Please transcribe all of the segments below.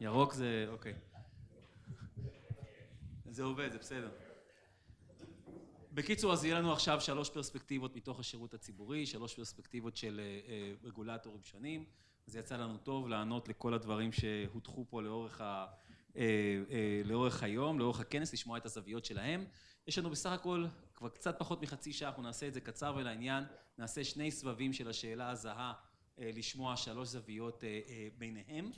ירוק זה, אוקיי. זה עובד, זה בסדר. בקיצור, אז יהיה לנו עכשיו 3 פרספקטיבות מתוך השירות הציבורי, 3 פרספקטיבות של רגולטורים שונים. זה יצא לנו טוב לענות לכל הדברים שהותחו פה לאורך היום, לאורך הכנס, לשמוע את הזוויות שלהם. יש לנו בסך הכל כבר קצת פחות מחצי שעה, אנחנו נעשה את זה קצר ולעניין, נעשה 2 סבבים של השאלה הזהה, לשמוע 3 זוויות ביניהם.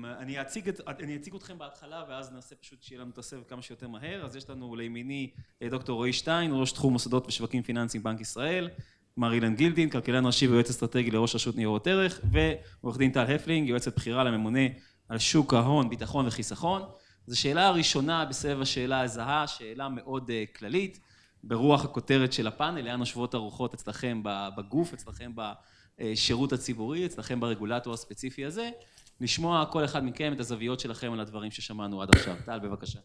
אני אציג אתכם בהתחלה ואז נעשה פשוט שיהיה לנו את הסבב כמה שיותר מהר. אז יש לנו לימיני דוקטור רועי שטיין, ראש תחום מוסדות ושווקים פיננסיים בנק ישראל, מר אילן גילדין, כלכלן ראשי ויועץ אסטרטגי לראש רשות ניירות ערך, ועורך דין טל הפלינג, יועצת בחירה לממונה על שוק ההון, ביטחון וחיסכון. זו שאלה הראשונה בסבב השאלה הזהה, שאלה מאוד כללית, ברוח הכותרת של הפאנל, לאן נושבות הרוחות אצלכם בגוף, אצלכם בשירות הציבורי, אצלכם ברגולטור הספציפי הזה. לשמוע כל אחד מכם את הזוויות שלכם על הדברים ששמענו עד עכשיו. טל, בבקשה.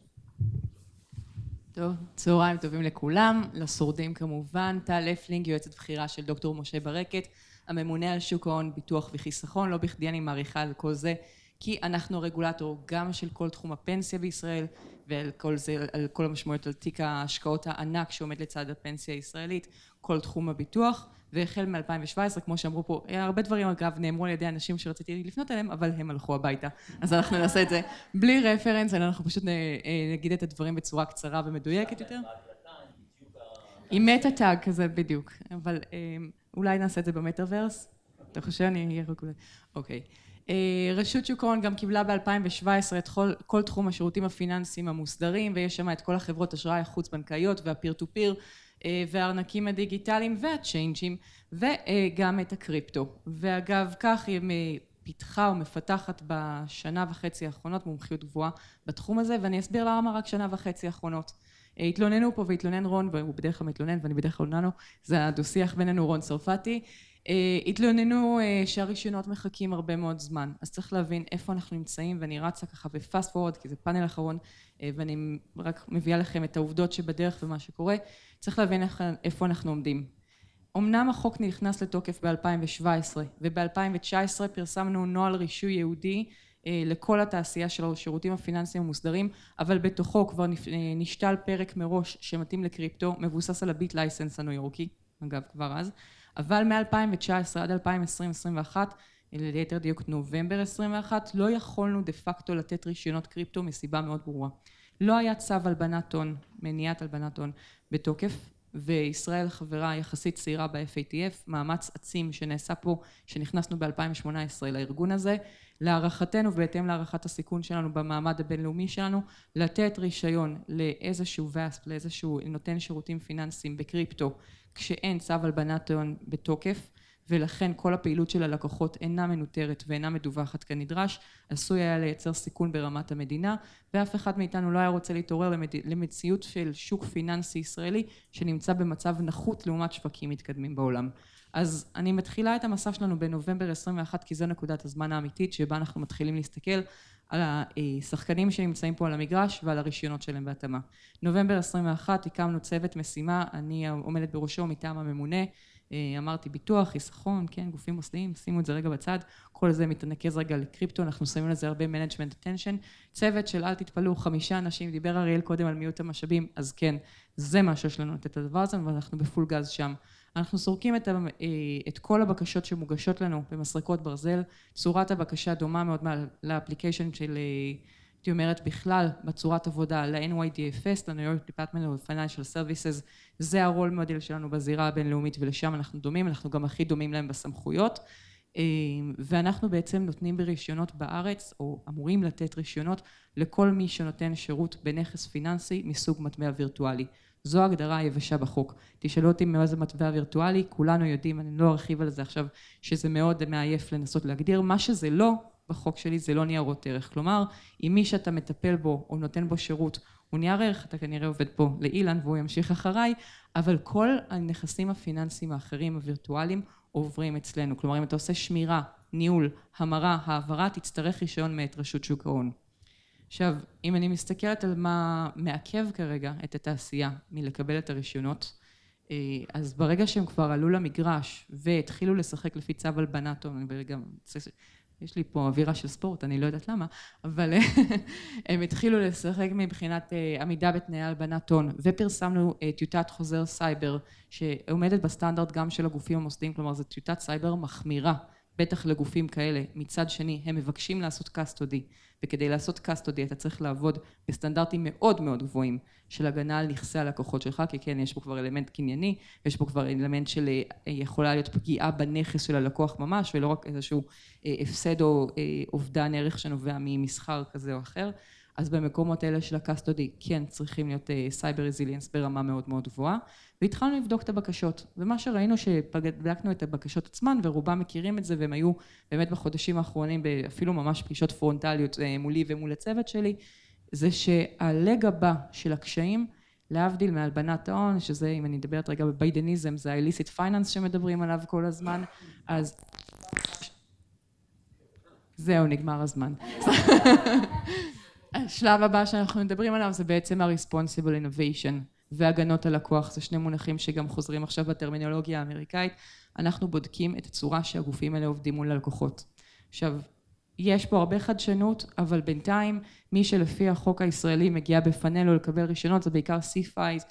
טוב, צהריים טובים לכולם, לשורדים כמובן. טל הפלינג, יועצת בחירה של דוקטור משה ברקת, הממונה על שוק ההון, ביטוח וחיסכון. לא בכדי אני מעריכה על כל זה, כי אנחנו רגולטור גם של כל תחום הפנסיה בישראל, ועל כל זה, על כל המשמעויות על תיק ההשקעות הענק שעומד לצד הפנסיה הישראלית, כל תחום הביטוח. והחל מ-2017, כמו שאמרו פה, הרבה דברים אגב נאמרו על ידי אנשים שרציתי לפנות אליהם, אבל הם הלכו הביתה. אז אנחנו נעשה את זה בלי רפרנס, אנחנו פשוט נגיד את הדברים בצורה קצרה ומדויקת יותר. עם מטה-טאג כזה בדיוק, אבל אולי נעשה את זה במטאברס? אתה חושב אני אהיה רגולט? אוקיי. רשות שוק ההון גם קיבלה ב-2017 את כל תחום השירותים הפיננסיים המוסדרים, ויש שם את כל החברות אשראי החוץ-בנקאיות והפיר טו פיר, והארנקים הדיגיטליים והצ'יינג'ים, וגם את הקריפטו. ואגב, כך היא פיתחה ומפתחת בשנה וחצי האחרונות מומחיות גבוהה בתחום הזה, ואני אסביר למה רק שנה וחצי האחרונות. התלוננו פה והתלונן רון, והוא בדרך כלל מתלונן ואני בדרך כלל עונה לו, זה הדו-שיח בינינו רון צרפתי. התלוננו שהרישיונות מחכים הרבה מאוד זמן, אז צריך להבין איפה אנחנו נמצאים, ואני רצה ככה בפאסט פורוורד, כי זה פאנל אחרון, ואני רק מביאה לכם את העובדות שבדרך ומה שקורה. צריך להבין איפה אנחנו עומדים. אמנם החוק נכנס לתוקף ב-2017, וב-2019 פרסמנו נוהל רישוי יהודי לכל התעשייה של השירותים הפיננסיים המוסדרים, אבל בתוכו כבר נשתל פרק מראש שמתאים לקריפטו, מבוסס על הביט לייסנס הניו יורקי, אגב כבר אז, אבל מ-2019 עד 2020-2021, ליתר דיוק נובמבר 2021, לא יכולנו דה פקטו לתת רישיונות קריפטו מסיבה מאוד ברורה. לא היה צו הלבנת הון, מניעת הלבנת הון בתוקף, וישראל חברה יחסית צעירה ב-FATF, מאמץ עצים שנעשה פה, שנכנסנו ב-2018 לארגון הזה, להערכתנו ובהתאם להערכת הסיכון שלנו במעמד הבינלאומי שלנו, לתת רישיון לאיזשהו ואספ, לאיזשהו נותן שירותים פיננסיים בקריפטו, כשאין צו הלבנת הון בתוקף, ולכן כל הפעילות של הלקוחות אינה מנוטרת ואינה מדווחת כנדרש, עשוי היה לייצר סיכון ברמת המדינה, ואף אחד מאיתנו לא היה רוצה להתעורר למציאות של שוק פיננסי ישראלי, שנמצא במצב נחות לעומת שווקים מתקדמים בעולם. אז אני מתחילה את המסע שלנו בנובמבר 21, כי זו נקודת הזמן האמיתית, שבה אנחנו מתחילים להסתכל על השחקנים שנמצאים פה על המגרש, ועל הרישיונות שלהם בהתאמה. נובמבר 21, הקמנו צוות משימה, אני עומדת בראשו מטעם הממונה, אמרתי ביטוח, חיסכון, כן, גופים מוסדיים, שימו את זה רגע בצד, כל זה מתנקז רגע לקריפטו, אנחנו שמים לזה הרבה management attention, צוות של אל תתפלאו, 5 אנשים, דיבר אריאל קודם על מיעוט המשאבים, אז כן, זה מה שיש לנו את הדבר הזה, ואנחנו בפול גז שם. אנחנו סורקים את כל הבקשות שמוגשות לנו במסרקות ברזל, צורת הבקשה דומה מאוד לאפליקיישן של, הייתי אומרת בכלל, בצורת עבודה, ל-NYDFS, ל-New York Department of Financial Services, זה הרול מודל שלנו בזירה הבינלאומית, ולשם אנחנו דומים, אנחנו גם הכי דומים להם בסמכויות, ואנחנו בעצם נותנים ברישיונות בארץ, או אמורים לתת רישיונות, לכל מי שנותן שירות בנכס פיננסי מסוג מטבע וירטואלי. זו ההגדרה היבשה בחוק. תשאלו אותי מה זה מטבע וירטואלי, כולנו יודעים, אני לא ארחיב על זה עכשיו, שזה מאוד מעייף לנסות להגדיר, מה שזה לא בחוק שלי זה לא ניירות ערך. כלומר, אם מי שאתה מטפל בו או נותן בו שירות הוא נייר ערך, אתה כנראה עובד פה לאילן והוא ימשיך אחריי, אבל כל הנכסים הפיננסיים האחרים הווירטואליים עוברים אצלנו. כלומר, אם אתה עושה שמירה, ניהול, המרה, העברה, תצטרך רישיון מאת רשות שוק ההון. עכשיו, אם אני מסתכלת על מה מעכב כרגע את התעשייה מלקבל את הרישיונות, אז ברגע שהם כבר עלו למגרש והתחילו לשחק לפי צו הלבנת הון, ברגע יש לי פה אווירה של ספורט, אני לא יודעת למה, אבל הם התחילו לשחק מבחינת עמידה בתנאי הלבנת הון, ופרסמנו טיוטת חוזר סייבר, שעומדת בסטנדרט גם של הגופים המוסדיים, כלומר זו טיוטת סייבר מחמירה, בטח לגופים כאלה. מצד שני, הם מבקשים לעשות קסטודי, וכדי לעשות קסטודי אתה צריך לעבוד בסטנדרטים מאוד מאוד גבוהים של הגנה על נכסי הלקוחות שלך, כי כן, יש פה כבר אלמנט קנייני, ויש פה כבר אלמנט של יכולה להיות פגיעה בנכס של הלקוח ממש, ולא רק איזשהו הפסד או אובדן ערך שנובע ממסחר כזה או אחר. אז במקומות האלה של הקסטודי כן צריכים להיות סייבר רזיליאנס ברמה מאוד מאוד גבוהה, והתחלנו לבדוק את הבקשות, ומה שראינו שבדקנו את הבקשות עצמן, ורובם מכירים את זה, והם היו באמת בחודשים האחרונים, אפילו ממש פגישות פרונטליות מולי ומול הצוות שלי, זה שהלג הבא של הקשיים, להבדיל מהלבנת ההון, שזה אם אני מדברת רגע בביידניזם, זה ה-illicit finance שמדברים עליו כל הזמן, אז זהו, נגמר הזמן. השלב הבא שאנחנו מדברים עליו זה בעצם ה-responsible innovation והגנות הלקוח, זה שני מונחים שגם חוזרים עכשיו בטרמינולוגיה האמריקאית. אנחנו בודקים את הצורה שהגופים האלה עובדים מול הלקוחות. עכשיו, יש פה הרבה חדשנות, אבל בינתיים מי שלפי החוק הישראלי מגיע בפאנל לקבל רישיונות, זה בעיקר CFIs,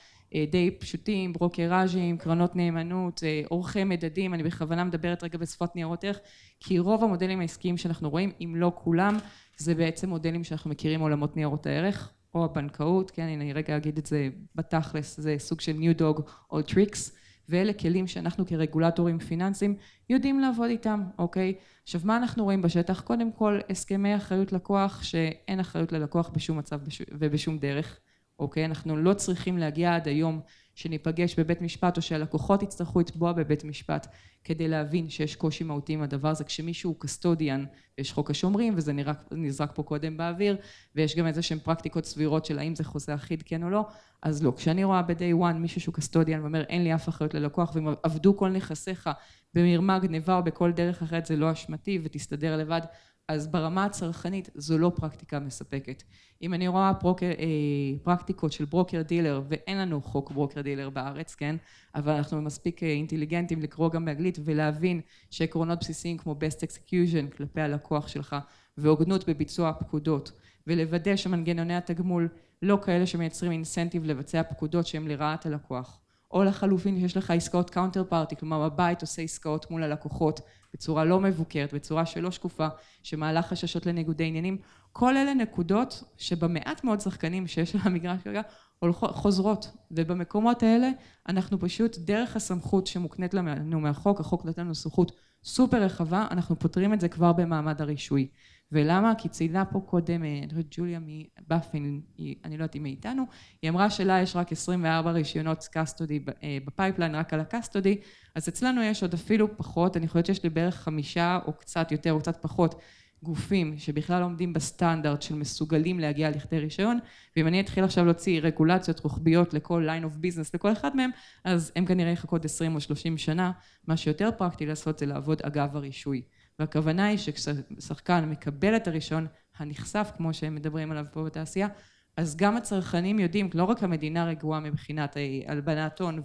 די פשוטים, ברוקראז'ים, קרנות נאמנות, עורכי מדדים. אני בכוונה מדברת רגע בשפת ניירות ערך, כי רוב המודלים העסקיים שאנחנו רואים, אם לא כולם, זה בעצם מודלים שאנחנו מכירים עולמות ניירות הערך, או הבנקאות, כן, אני רגע אגיד את זה בתכלס, זה סוג של new dog all tricks, ואלה כלים שאנחנו כרגולטורים פיננסיים יודעים לעבוד איתם, אוקיי? עכשיו, מה אנחנו רואים בשטח? קודם כל, הסכמי אחריות לקוח, שאין אחריות ללקוח בשום מצב ובשום דרך, אוקיי? אנחנו לא צריכים להגיע עד היום שניפגש בבית משפט, או שהלקוחות יצטרכו לתבוע בבית משפט, כדי להבין שיש קושי מהותי עם הדבר הזה, כשמישהו הוא קסטודיאן, יש חוק השומרים, וזה נזרק פה קודם באוויר, ויש גם איזה שהן פרקטיקות סבירות של האם זה חוזה אחיד כן או לא, אז לא. כשאני רואה ב-day one מישהו שהוא קסטודיאן, ואומר אין לי אף אחריות ללקוח, והם עבדו כל נכסיך במרמה, גניבה או בכל דרך אחרת, זה לא אשמתי ותסתדר לבד, אז ברמה הצרכנית זו לא פרקטיקה מספקת. אם אני רואה פרקטיקות של ברוקר דילר, ואין לנו חוק ברוקר דילר בארץ, כן? אבל אנחנו מספיק אינטליגנטים לקרוא גם באנגלית ולהבין שעקרונות בסיסיים כמו best execution כלפי הלקוח שלך, והוגנות בביצוע הפקודות, ולוודא שמנגנוני התגמול לא כאלה שמייצרים אינסנטיב לבצע פקודות שהם לרעת הלקוח. או לחלופין שיש לך עסקאות קאונטר פארטי, כלומר הבית עושה עסקאות מול הלקוחות בצורה לא מבוקרת, בצורה שלא שקופה, שמעלה חששות לניגודי עניינים. כל אלה נקודות שבמעט מאוד שחקנים שיש לה מגרש כרגע חוזרות, ובמקומות האלה אנחנו פשוט דרך הסמכות שמוקנית לנו מהחוק, החוק נותן לנו סמכות סופר רחבה, אנחנו פותרים את זה כבר במעמד הרישוי. ולמה? כי ציינה פה קודם, ג'וליה מבאפין, אני לא יודעת אם היא איתנו, היא אמרה שלה יש רק 24 רישיונות קסטודי בפייפליין, רק על הקסטודי, אז אצלנו יש עוד אפילו פחות, אני חושבת שיש לי בערך 5 או קצת יותר או קצת פחות גופים שבכלל עומדים בסטנדרט של מסוגלים להגיע לכדי רישיון, ואם אני אתחיל עכשיו להוציא רגולציות רוחביות לכל line of business לכל אחד מהם, אז הם כנראה יחכות 20 או 30 שנה, מה שיותר פרקטי לעשות זה לעבוד אגב הרישוי. והכוונה היא שכששחקן מקבל את הרישיון הנחשף, כמו שהם מדברים עליו פה בתעשייה, אז גם הצרכנים יודעים, לא רק המדינה רגועה מבחינת הלבנת הון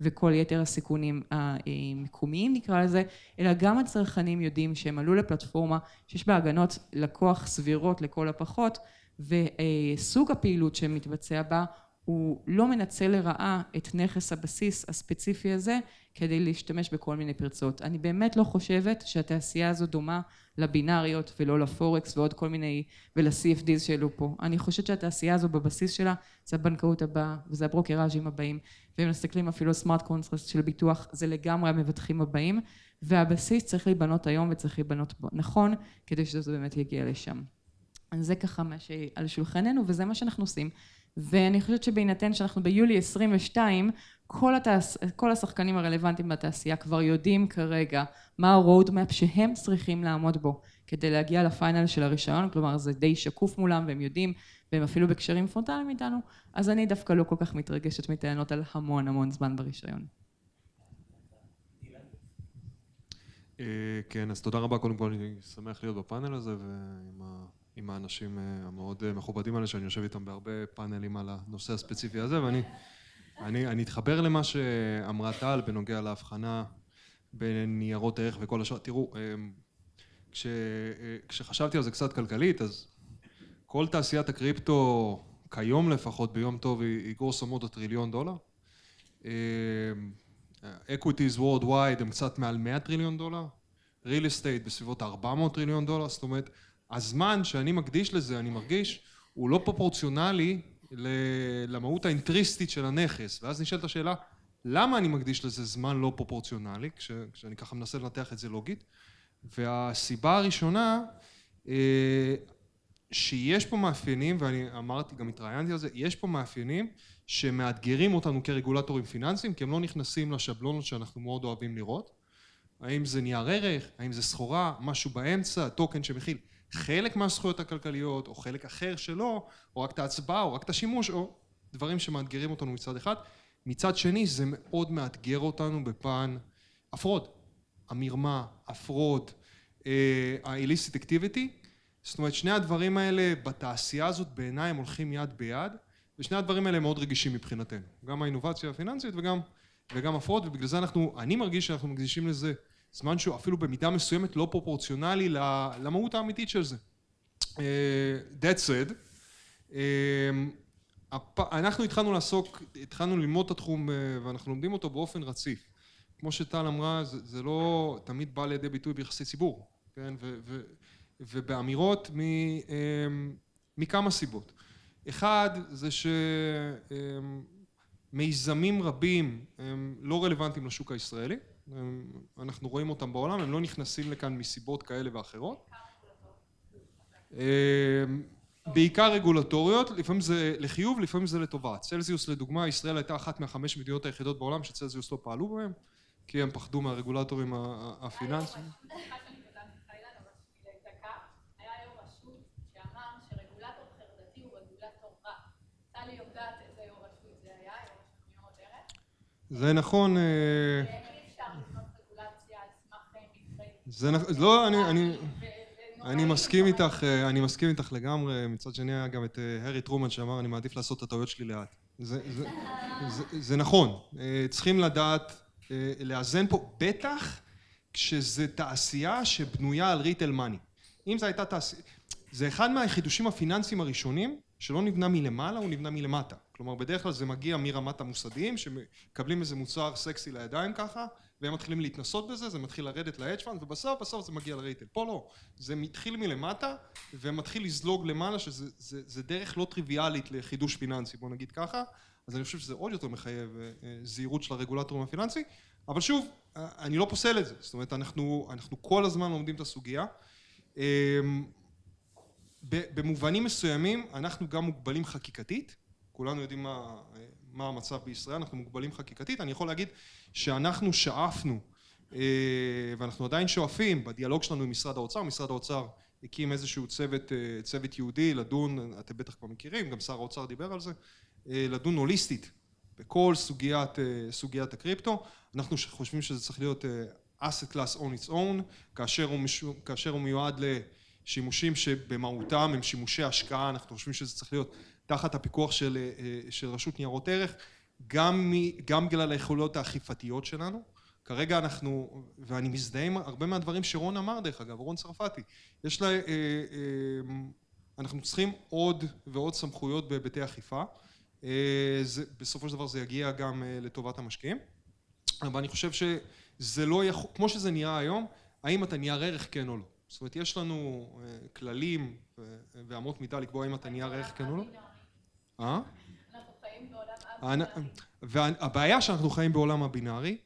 וכל יתר הסיכונים המקומיים נקרא לזה, אלא גם הצרכנים יודעים שהם עלו לפלטפורמה שיש בה הגנות לקוח סבירות לכל הפחות, וסוג הפעילות שמתבצע בה הוא לא מנצל לרעה את נכס הבסיס הספציפי הזה כדי להשתמש בכל מיני פרצות. אני באמת לא חושבת שהתעשייה הזו דומה לבינאריות ולא לפורקס ועוד כל מיני ול-CFDs שאלו פה. אני חושבת שהתעשייה הזו בבסיס שלה זה הבנקאות הבאה וזה הברוקראז'ים הבאים, ואם נסתכלים אפילו סמארט קונטרסט של ביטוח זה לגמרי המבטחים הבאים, והבסיס צריך להיבנות היום וצריך להיבנות נכון כדי שזה באמת יגיע לשם. אז זה ככה מה שעל שולחננו וזה מה שאנחנו עושים. ואני חושבת שבהינתן שאנחנו ביולי 22, כל השחקנים הרלוונטיים בתעשייה כבר יודעים כרגע מה ה-roadmap שהם צריכים לעמוד בו כדי להגיע לפיינל של הרישיון, כלומר זה די שקוף מולם והם יודעים, והם אפילו בקשרים פרונטליים איתנו, אז אני דווקא לא כל כך מתרגשת מטענות על המון זמן ברישיון. כן, אז תודה רבה, קודם כל אני שמח להיות בפאנל הזה עם האנשים המאוד מכובדים האלה שאני יושב איתם בהרבה פאנלים על הנושא הספציפי הזה, ואני אתחבר למה שאמרה טל בנוגע להבחנה בין ניירות ערך וכל השאר. תראו, כשחשבתי על זה קצת כלכלית, אז כל תעשיית הקריפטו כיום לפחות ביום טוב היא גרוסו מודו $1 טריליון. equities worldwide הם קצת מעל $100 טריליון. real estate בסביבות $400 טריליון. זאת אומרת, הזמן שאני מקדיש לזה, אני מרגיש, הוא לא פרופורציונלי למהות האינטריסטית של הנכס. ואז נשאלת השאלה, למה אני מקדיש לזה זמן לא פרופורציונלי, כשאני ככה מנסה לנתח את זה לוגית? והסיבה הראשונה, שיש פה מאפיינים, ואני אמרתי, גם התראיינתי על זה, יש פה מאפיינים שמאתגרים אותנו כרגולטורים פיננסיים, כי הם לא נכנסים לשבלונות שאנחנו מאוד אוהבים לראות. האם זה נייר ערך, האם זה סחורה, משהו באמצע, טוקן שמכיל חלק מהזכויות הכלכליות, או חלק אחר שלו, או רק את ההצבעה, או רק את השימוש, או דברים שמאתגרים אותנו מצד אחד. מצד שני, זה מאוד מאתגר אותנו בפן הפרוד, המרמה, הפרוד, ה-illicit activity. זאת אומרת, שני הדברים האלה בתעשייה הזאת בעיניי הם הולכים יד ביד, ושני הדברים האלה הם מאוד רגישים מבחינתנו. גם האינובציה הפיננסית וגם הפרוד, ובגלל זה אני מרגיש שאנחנו מקדישים לזה זמן שהוא אפילו במידה מסוימת לא פרופורציונלי למהות האמיתית של זה. That said, אנחנו התחלנו ללמוד את התחום ואנחנו לומדים אותו באופן רציף. כמו שטל אמרה, זה לא תמיד בא לידי ביטוי ביחסי ציבור, כן? ובאמירות מכמה סיבות. אחד, זה שמיזמים רבים הם לא רלוונטיים לשוק הישראלי. אנחנו רואים אותם בעולם, הם לא נכנסים לכאן מסיבות כאלה ואחרות. בעיקר רגולטוריות, לפעמים זה לחיוב, לפעמים זה לטובה. צלזיוס לדוגמה, ישראל הייתה אחת מהחמש מדינות היחידות בעולם שצלזיוס לא פעלו בהם, כי הם פחדו מהרגולטורים הפיננסיים. זה נכון, לא, אני מסכים איתך לגמרי. מצד שני היה גם את הרי טרומן שאמר אני מעדיף לעשות את הטעויות שלי לאט. זה נכון, צריכים לדעת לאזן פה, בטח כשזה תעשייה שבנויה על ריטל מאני. אם זה הייתה תעשייה, זה אחד מהחידושים הפיננסיים הראשונים שלא נבנה מלמעלה, הוא נבנה מלמטה. כלומר, בדרך כלל זה מגיע מרמת המוסדיים, שמקבלים איזה מוצר סקסי לידיים ככה, והם מתחילים להתנסות בזה, זה מתחיל לרדת ל-hedge fund, ובסוף זה מגיע לריטל. פה לא, זה מתחיל מלמטה, ומתחיל לזלוג למעלה, שזה דרך לא טריוויאלית לחידוש פיננסי, בוא נגיד ככה. אז אני חושב שזה עוד יותר מחייב זהירות של הרגולטורים הפיננסי, אבל שוב, אני לא פוסל את זה. זאת אומרת, אנחנו כל הזמן לומדים את הסוגיה. במובנים מסוימים, אנחנו גם מוגבלים חקיקתית. כולנו יודעים מה המצב בישראל, אנחנו מוגבלים חקיקתית. אני יכול להגיד שאנחנו שאפנו, ואנחנו עדיין שואפים, בדיאלוג שלנו עם משרד האוצר, משרד האוצר הקים איזשהו צוות יהודי לדון, אתם בטח כבר מכירים, גם שר האוצר דיבר על זה, לדון הוליסטית בכל סוגיית הקריפטו. אנחנו חושבים שזה צריך להיות asset class on its own, כאשר הוא מיועד לשימושים שבמהותם הם שימושי השקעה, אנחנו חושבים שזה צריך להיות תחת הפיקוח של רשות ניירות ערך, גם בגלל היכולות האכיפתיות שלנו. כרגע ואני מזדהה עם הרבה מהדברים שרון אמר דרך אגב, רון צרפתי, אנחנו צריכים עוד ועוד סמכויות בהיבטי אכיפה, בסופו של דבר זה יגיע גם לטובת המשקיעים, אבל אני חושב שזה לא יכול, כמו שזה נראה היום, האם אתה נייר ערך כן או לא. זאת אומרת, יש לנו כללים ואמות מידה לקבוע האם אתה נייר ערך כן או לא. אנחנו חיים בעולם הבינארי. והבעיה שאנחנו חיים בעולם הבינארי,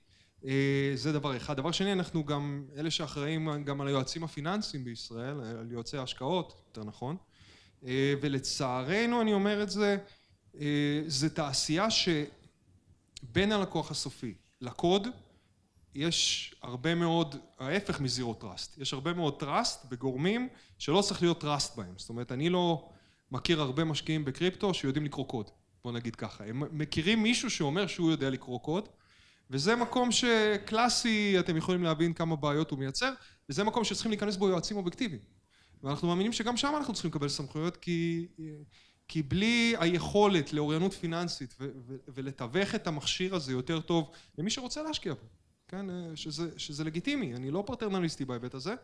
זה דבר אחד. דבר שני, אנחנו גם אלה שאחראים גם על היועצים הפיננסיים בישראל, על יועצי ההשקעות, יותר נכון. ולצערנו, אני אומר את זה, זה תעשייה שבין הלקוח הסופי לקוד, יש הרבה מאוד, ההפך מזירו טראסט. יש הרבה מאוד טראסט בגורמים שלא צריך להיות טראסט בהם. זאת אומרת, אני לא מכיר הרבה משקיעים בקריפטו שיודעים לקרוא קוד. בוא נגיד ככה. הם מכירים מישהו שאומר שהוא יודע לקרוא קוד, וזה מקום שקלאסי, אתם יכולים להבין כמה בעיות הוא מייצר, וזה מקום שצריכים להיכנס בו יועצים אובייקטיביים. ואנחנו מאמינים שגם שם אנחנו צריכים לקבל סמכויות, כי בלי היכולת לאוריינות פיננסית ולתווך את המכשיר הזה יותר טוב למי שרוצה להשקיע בו, כן? שזה לגיטימי, אני לא פרטרנליסטי בהיבט הזה,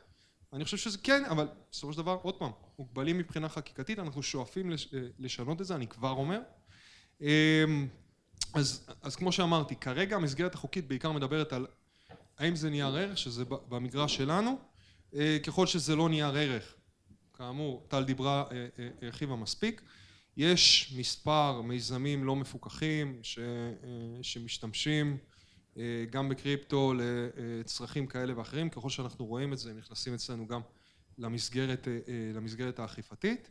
אני חושב שזה כן, אבל בסופו של דבר, עוד פעם, מוגבלים מבחינה חקיקתית, אנחנו שואפים לשנות את זה, אני כבר אומר. אז כמו שאמרתי, כרגע המסגרת החוקית בעיקר מדברת על האם זה נייר ערך, שזה במגרש שלנו, ככל שזה לא נייר ערך, כאמור, טל דיברה, הרחיבה מספיק, יש מספר מיזמים לא מפוקחים שמשתמשים גם בקריפטו לצרכים כאלה ואחרים, ככל שאנחנו רואים את זה, נכנסים אצלנו גם למסגרת האכיפתית.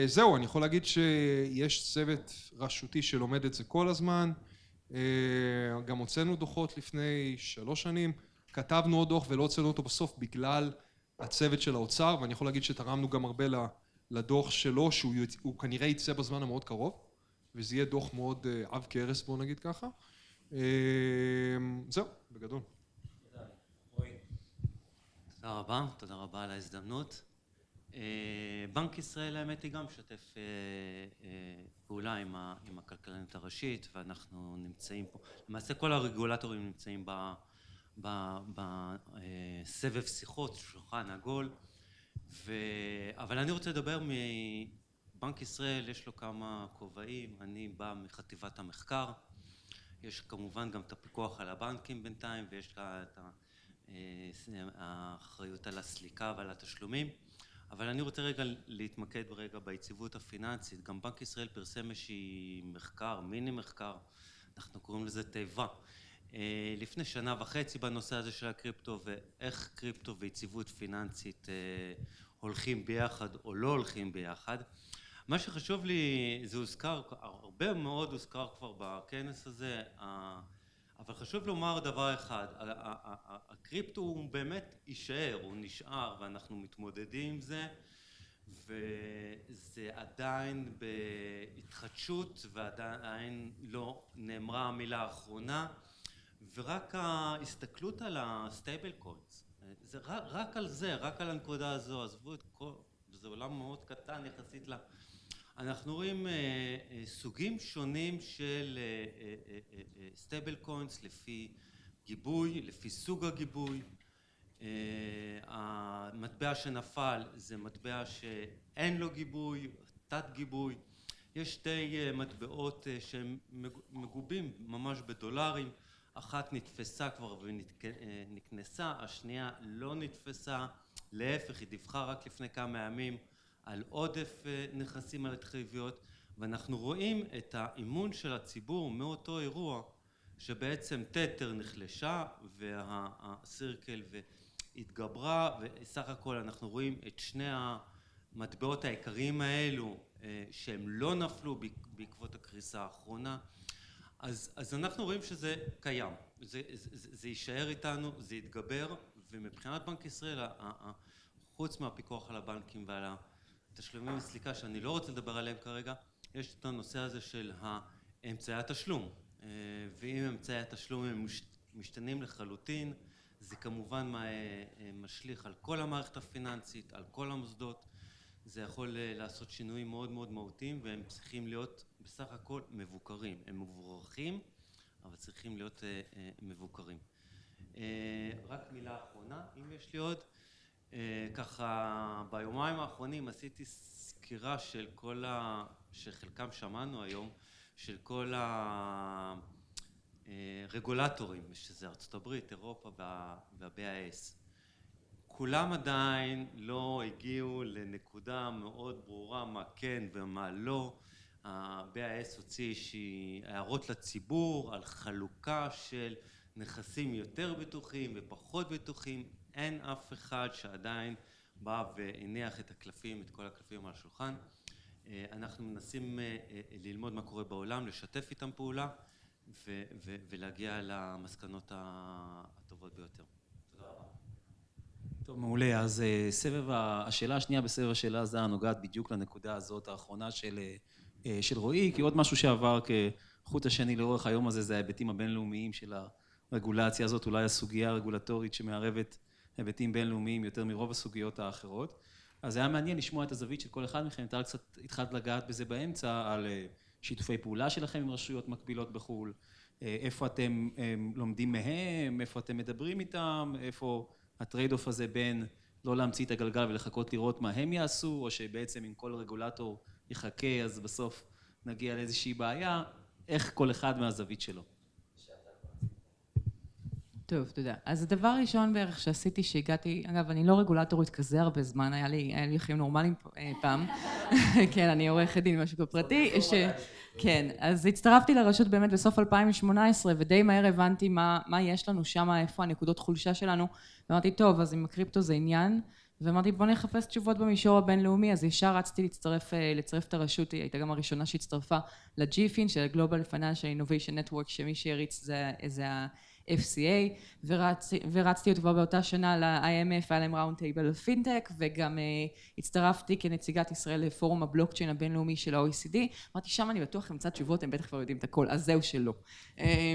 זהו, אני יכול להגיד שיש צוות רשותי שלומד את זה כל הזמן, גם הוצאנו דוחות לפני 3 שנים, כתבנו עוד דוח ולא הוצאנו אותו בסוף בגלל הצוות של האוצר, ואני יכול להגיד שתרמנו גם הרבה לדוח שלו, שהוא כנראה יצא בזמן המאוד קרוב, וזה יהיה דוח מאוד עב כרס, בוא נגיד ככה. זהו, בגדול. תודה רבה על ההזדמנות. בנק ישראל האמת היא גם משתף פעולה עם הכלכלנית הראשית, ואנחנו נמצאים פה, למעשה כל הרגולטורים נמצאים בסבב שיחות, שולחן עגול, אבל אני רוצה לדבר מבנק ישראל, יש לו כמה כובעים, אני בא מחטיבת המחקר, יש כמובן גם את הפיקוח על הבנקים בינתיים, ויש לה את האחריות על הסליקה ועל התשלומים, אבל אני רוצה רגע להתמקד ביציבות הפיננסית. גם בנק ישראל פרסם איזשהי מחקר, מיני מחקר, אנחנו קוראים לזה תיבה, לפני 1.5 שנה בנושא הזה של הקריפטו, ואיך קריפטו ויציבות פיננסית הולכים ביחד או לא הולכים ביחד. מה שחשוב לי, זה הוזכר, הרבה מאוד הוזכר כבר בכנס הזה, אבל חשוב לומר דבר אחד, הקריפטו הוא באמת יישאר, הוא נשאר ואנחנו מתמודדים עם זה, וזה עדיין בהתחדשות ועדיין לא נאמרה המילה האחרונה, ורק ההסתכלות על הסטייבל קוינס, זה רק על זה, רק על הנקודה הזו, עזבו את כל, זה עולם מאוד קטן יחסית לה. אנחנו רואים סוגים שונים של סטייבל קוינס לפי גיבוי, לפי סוג הגיבוי. המטבע שנפל זה מטבע שאין לו גיבוי, תת גיבוי. יש 2 מטבעות שהם מגובים ממש בדולרים, אחת נתפסה כבר ונכנסה, השנייה לא נתפסה, להפך היא דיווחה רק לפני כמה ימים על עודף נכסים על התחייבויות, ואנחנו רואים את האימון של הציבור מאותו אירוע שבעצם תתר נחלשה והסירקל והתגברה, וסך הכל אנחנו רואים את 2 המטבעות העיקריים האלו שהם לא נפלו בעקבות הקריסה האחרונה. אז אנחנו רואים שזה קיים, זה יישאר איתנו, זה יתגבר, ומבחינת בנק ישראל, חוץ מהפיקוח על הבנקים ועל התשלומים וסליקה, שאני לא רוצה לדבר עליהם כרגע, יש את הנושא הזה של אמצעי התשלום, ואם אמצעי התשלום הם משתנים לחלוטין, זה כמובן משליך על כל המערכת הפיננסית, על כל המוסדות, זה יכול לעשות שינויים מאוד מאוד מהותיים, והם צריכים להיות בסך הכל מבוקרים. הם מבורכים, אבל צריכים להיות מבוקרים. רק מילה אחרונה, אם יש לי עוד. ככה, ביומיים האחרונים עשיתי סקירה של שחלקם שמענו היום, של כל הרגולטורים, שזה ארצות הברית, אירופה וה-BIS. כולם עדיין לא הגיעו לנקודה מאוד ברורה מה כן ומה לא. ה-BIS הוציא איזושהי הערות לציבור על חלוקה של נכסים יותר בטוחים ופחות בטוחים. אין אף אחד שעדיין בא והניח את הקלפים, את כל הקלפים על השולחן. אנחנו מנסים ללמוד מה קורה בעולם, לשתף איתם פעולה ולהגיע למסקנות הטובות ביותר. תודה רבה. טוב, מעולה. אז השאלה השנייה בסבב השאלה הזה נוגעת בדיוק לנקודה הזאת האחרונה של רועי, כי עוד משהו שעבר כחוט השני לאורך היום הזה, זה ההיבטים הבינלאומיים של הרגולציה הזאת, אולי הסוגיה הרגולטורית שמערבת היבטים בינלאומיים יותר מרוב הסוגיות האחרות. אז היה מעניין לשמוע את הזווית של כל אחד מכם, קצת התחלת לגעת בזה באמצע, על שיתופי פעולה שלכם עם רשויות מקבילות בחו"ל, איפה אתם לומדים מהם, איפה אתם מדברים איתם, איפה הטרייד אוף הזה בין לא להמציא את הגלגל ולחכות לראות מה הם יעשו, או שבעצם אם כל רגולטור יחכה, אז בסוף נגיע לאיזושהי בעיה, איך כל אחד מהזווית שלו. טוב, תודה. אז הדבר הראשון בערך שעשיתי שהגעתי, אגב, אני לא רגולטורית כזה הרבה זמן, היה לי חיים נורמליים פעם. כן, אני עורכת דין משהו פרטי. כן, אז הצטרפתי לרשות באמת בסוף 2018, ודי מהר הבנתי מה יש לנו שם, איפה הנקודות חולשה שלנו, ואמרתי, טוב, אז עם הקריפטו זה עניין, ואמרתי, בוא נחפש תשובות במישור הבינלאומי, אז ישר רצתי לצרף את הרשות, היא הייתה גם הראשונה שהצטרפה לג'יפין, של ה-Global Financial Innovation Network, שמי שהריץ זה FCA, ורצתי עוד כבר באותה שנה ל-IMF, היה להם ראונד טייבל פינטק, וגם הצטרפתי כנציגת ישראל לפורום הבלוקציין הבינלאומי של ה-OECD, אמרתי, שם אני בטוח אמצא תשובות, הם בטח כבר יודעים את הכל, אז זהו שלא.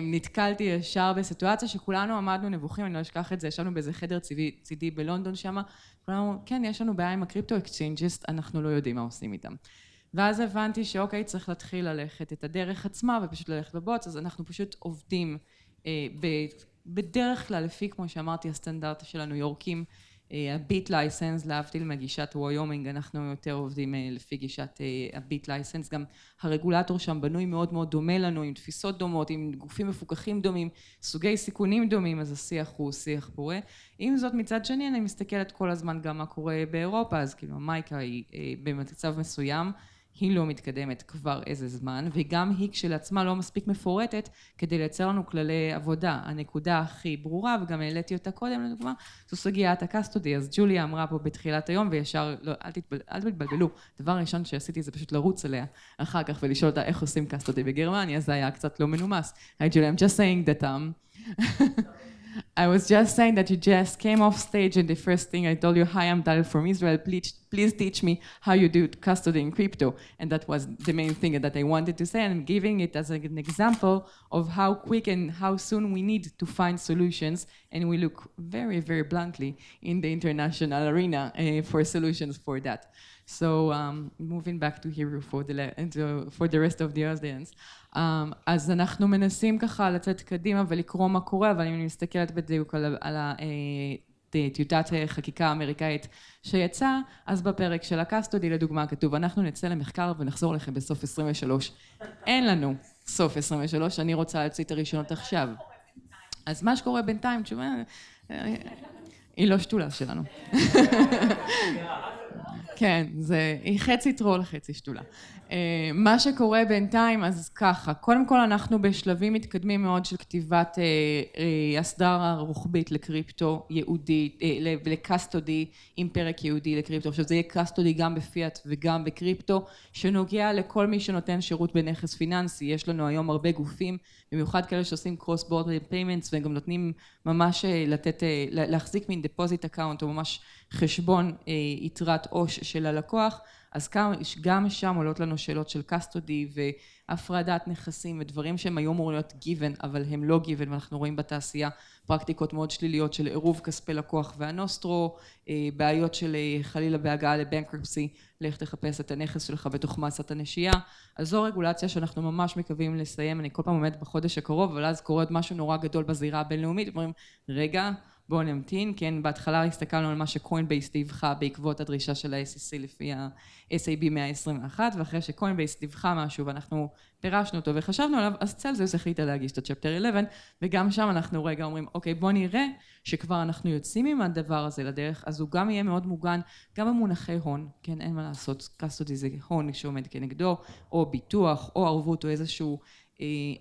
נתקלתי ישר בסיטואציה שכולנו עמדנו נבוכים, אני לא אשכח את זה, ישבנו באיזה חדר צידי בלונדון שם, כולנו, כן, יש לנו בעיה עם הקריפטו אקסצ'יינג'ס, אנחנו לא יודעים מה עושים איתם. ואז הבנתי שאוקיי, צריך להתחיל ללכת את הדרך עצמה, ופשוט ללכת בבוץ, אז אנחנו פשוט עובדים בדרך כלל, לפי, כמו שאמרתי, הסטנדרט של הניו יורקים, הביט לייסנס, להבדיל מגישת וויומינג, אנחנו יותר עובדים לפי גישת הביט לייסנס, גם הרגולטור שם בנוי מאוד מאוד דומה לנו, עם תפיסות דומות, עם גופים מפוקחים דומים, סוגי סיכונים דומים, אז השיח הוא שיח פורה. עם זאת, מצד שני, אני מסתכלת כל הזמן גם מה קורה באירופה, אז כאילו המייקה היא במצב מסוים, היא לא מתקדמת כבר איזה זמן, וגם היא כשלעצמה לא מספיק מפורטת כדי לייצר לנו כללי עבודה. הנקודה הכי ברורה, וגם העליתי אותה קודם לדוגמה, זו סוגיית הקסטודי. אז ג'וליה אמרה פה בתחילת היום, וישר, לא, אל תתבלבלו, דבר ראשון שעשיתי זה פשוט לרוץ עליה אחר כך ולשאול אותה איך עושים קסטודי בגרמניה, זה היה קצת לא מנומס. היי ג'וליה, I'm just saying that I was just saying that you just came off stage and the first thing I told you, hi, I'm Daryl from Israel, please teach me how you do custody in crypto. And that was the main thing that I wanted to say, and I'm giving it as an example of how quick and how soon we need to find solutions, and we look very, very bluntly in the international arena for solutions for that. So moving back to Hebrew for the rest of the audience. אז אנחנו מנסים ככה לצאת קדימה ולקרוא מה קורה, אבל אם אני מסתכלת בדיוק על טיוטת חקיקה האמריקאית שיצא, אז בפרק של הקסטודי לדוגמה כתוב, אנחנו נצא למחקר ונחזור לכם בסוף 23. אין לנו סוף 23, אני רוצה להוציא את הראשונות עכשיו. אז מה שקורה בינתיים, תשובה, היא לא שתולה שלנו. כן, היא חצי טרול, חצי שתולה. מה שקורה בינתיים, אז ככה, קודם כל אנחנו בשלבים מתקדמים מאוד של כתיבת הסדרה רוחבית לקריפטו יהודי, לקסטודי עם פרק יהודי לקריפטו. עכשיו זה יהיה קסטודי גם בפיאט וגם בקריפטו, שנוגע לכל מי שנותן שירות בנכס פיננסי. יש לנו היום הרבה גופים, במיוחד כאלה שעושים cross border payments, והם גם נותנים ממש להחזיק מין deposit account, או ממש חשבון יתרת עו"ש של הלקוח, אז גם שם עולות לנו שאלות של קסטודי והפרדת נכסים ודברים שהם היו אמורים להיות גיוון, אבל הם לא גיוון, ואנחנו רואים בתעשייה פרקטיקות מאוד שליליות של עירוב כספי לקוח והנוסטרו, בעיות של חלילה בהגעה לבנקרפסי, לך תחפש את הנכס שלך בתוך מסת הנשייה. אז זו רגולציה שאנחנו ממש מקווים לסיים, אני כל פעם עומדת בחודש הקרוב, אבל אז קורה משהו נורא גדול בזירה הבינלאומית, אומרים, רגע, בואו נמתין, כן, בהתחלה הסתכלנו על מה שקוינבייס דיווחה בעקבות הדרישה של ה-SEC לפי ה-SAB 121, ואחרי שקוינבייס דיווחה משהו ואנחנו פירשנו אותו וחשבנו עליו, אז צלזיוס החליטה להגיש את הצ'פטר 11, וגם שם אנחנו רגע אומרים, אוקיי, בואו נראה שכבר אנחנו יוצאים עם הדבר הזה לדרך, אז הוא גם יהיה מאוד מוגן, גם במונחי הון, כן, אין מה לעשות, קסטודי זה הון שעומד כנגדו, או ביטוח, או ערבות, או